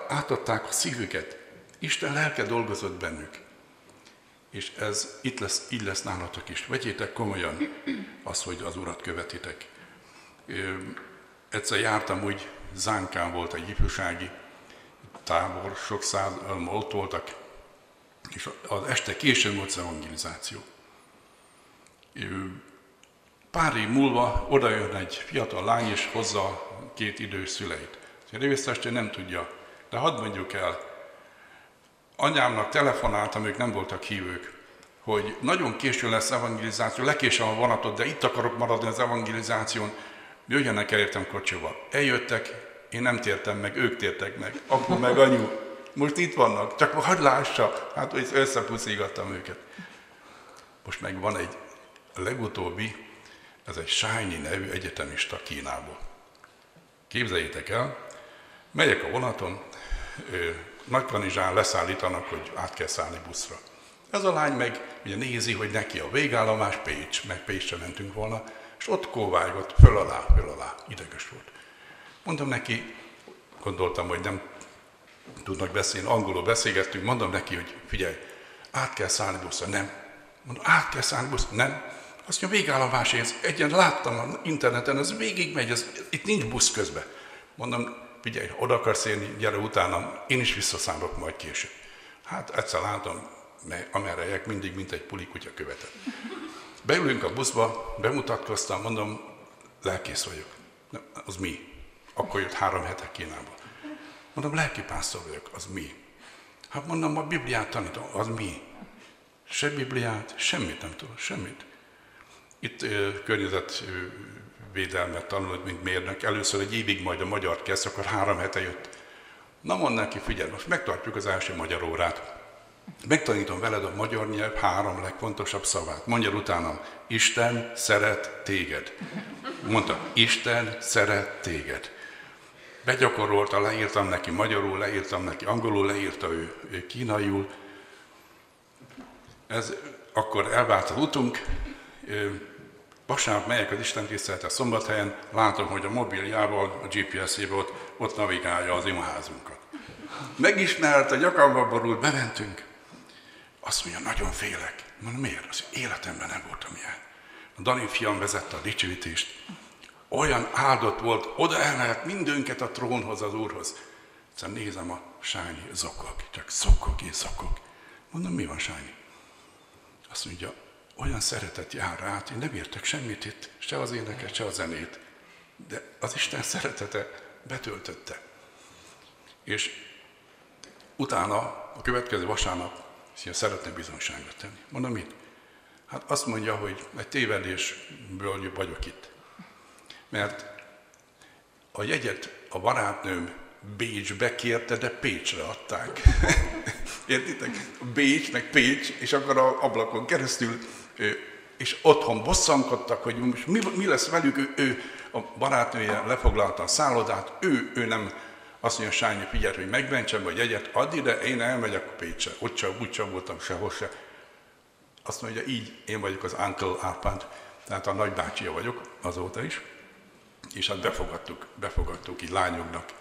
átadták a szívüket, Isten lelke dolgozott bennük. És ez így lesz nálatok is. Vegyétek komolyan azt, hogy az Urat követitek. Egyszer jártam úgy, Zánkán volt egy ifjúsági tábor, sok százan ott voltak, és az este későn volt az evangelizáció. Pár év múlva odajön egy fiatal lány, és hozza 2 idős szüleit. A révésztestvér nem tudja, de hadd mondjuk el, anyámnak telefonáltam, ők nem voltak hívők, hogy nagyon későn lesz evangelizáció, lekésem a vonatot, de itt akarok maradni az evangelizáción, jöjjenek el értem kocsival. Eljöttek, én nem tértem meg, ők tértek meg, apu meg anyu. Most itt vannak, csak hadd lássa, hát összepuszígattam őket. Most meg van egy legutóbbi, ez egy Sányi nevű egyetemista Kínából. Képzeljétek el, megyek a vonaton, Nagykanizsán leszállítanak, hogy át kell szállni buszra. Ez a lány meg ugye nézi, hogy neki a végállomás Pécs, meg Pécsre mentünk volna, és ott kóvájgott, föl alá, ideges volt. Mondom neki, gondoltam, hogy nem tudnak beszélni, angolul beszélgettünk, mondom neki, hogy figyelj, át kell szállni buszra, nem. Mondom, át kell szállni buszra, nem. Azt mondja, végállomás, én egyen láttam az interneten, ez végigmegy, itt nincs busz közben. Mondom, figyelj, oda akarsz érni, gyere utánam, én is visszaszállok majd később. Hát egyszer látom, amerrejek mindig, mint egy pulikutya követett. Beülünk a buszba, bemutatkoztam, mondom, lelkész vagyok. Az mi? Akkor jött 3 hete Kínába. Mondom, lelkipásztor vagyok, az mi? Hát mondom, a Bibliát tanítom, az mi? Se Bibliát, semmit nem tudok, semmit. Itt környezetvédelmet tanulod, mint mérnök. Először egy évig majd a magyart kezd, akkor 3 hete jött. Na mondd neki, figyelj, most megtartjuk az első magyar órát. Megtanítom veled a magyar nyelv 3 legfontosabb szavát. Mondjad utánam, Isten szeret téged. Mondta, Isten szeret téged. Begyakorolta, leírtam neki magyarul, leírtam neki angolul, leírta ő kínaiul. Akkor elvált az utunk. Vasárnap megyek az Isten tiszteletre Szombathelyen, látom, hogy a mobiljával, a GPS-ével ott navigálja az imaházunkat. Megismert, a nyakamba borult, bementünk. Azt mondja, nagyon félek. Mondom, miért? Az életemben nem voltam ilyen. A Dani fiam vezette a dicsőítést. Olyan áldott volt, oda emelett mindünket a trónhoz, az Úrhoz. Aztán nézem, a Sányi zokog, csak zokog és zokog. Mondom, mi van, Sányi? Azt mondja, olyan szeretet jár rá, én nem értek semmit itt, se az éneket, se a zenét. De az Isten szeretete betöltötte. És utána, a következő vasárnap, szeretne bizonyságot tenni. Mondom, mit? Hát azt mondja, hogy egy tévedésből vagyok itt. Mert a jegyet a barátnőm Bécsbe kérte, de Pécsre adták. Értitek? Bécs, meg Pécs, és akkor az ablakon keresztül, és otthon bosszankodtak, hogy most mi lesz velük, ő a barátnője lefoglalta a szállodát, ő nem azt mondja, Sányi, figyelj, hogy megmentsem, vagy jegyet add ide, én elmegyek a Pécsre. Ott sem, úgy sem voltam sehol se. Azt mondja, így én vagyok az Uncle Árpád, tehát a nagybácsia vagyok azóta is. És hát befogadtuk így lányoknak.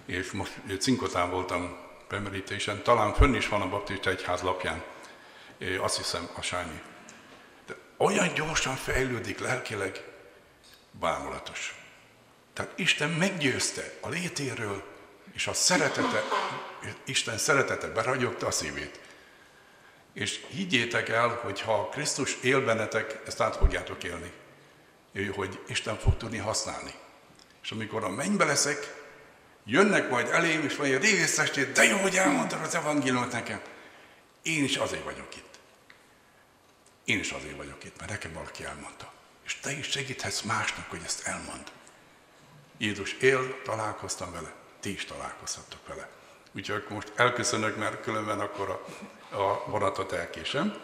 És most Cinkotán voltam bemerítésen, talán fönn is van a baptista egyház lapján, azt hiszem a Sányi. De olyan gyorsan fejlődik lelkileg, bámulatos. Tehát Isten meggyőzte a létéről, és a szeretete, Isten szeretete beragyogta a szívét. És higgyétek el, hogy ha Krisztus él bennetek, ezt át fogjátok élni. Hogy Isten fog tudni használni. És amikor a mennybe leszek, jönnek majd elém, és mondja, révésztestét, de jó, hogy elmondtad az evangéliumot nekem. Én is azért vagyok itt. Én is azért vagyok itt, mert nekem valaki elmondta. És te is segíthetsz másnak, hogy ezt elmond. Jézus él, találkoztam vele, ti is találkozhattok vele. Úgyhogy most elköszönök, mert különben akkor a vonatot elkésem.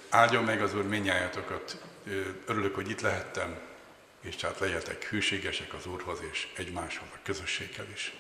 Áldjon meg az Úr mindnyájatokat. Örülök, hogy itt lehettem, és hát legyetek hűségesek az Úrhoz és egymáshoz, a közösséghez is.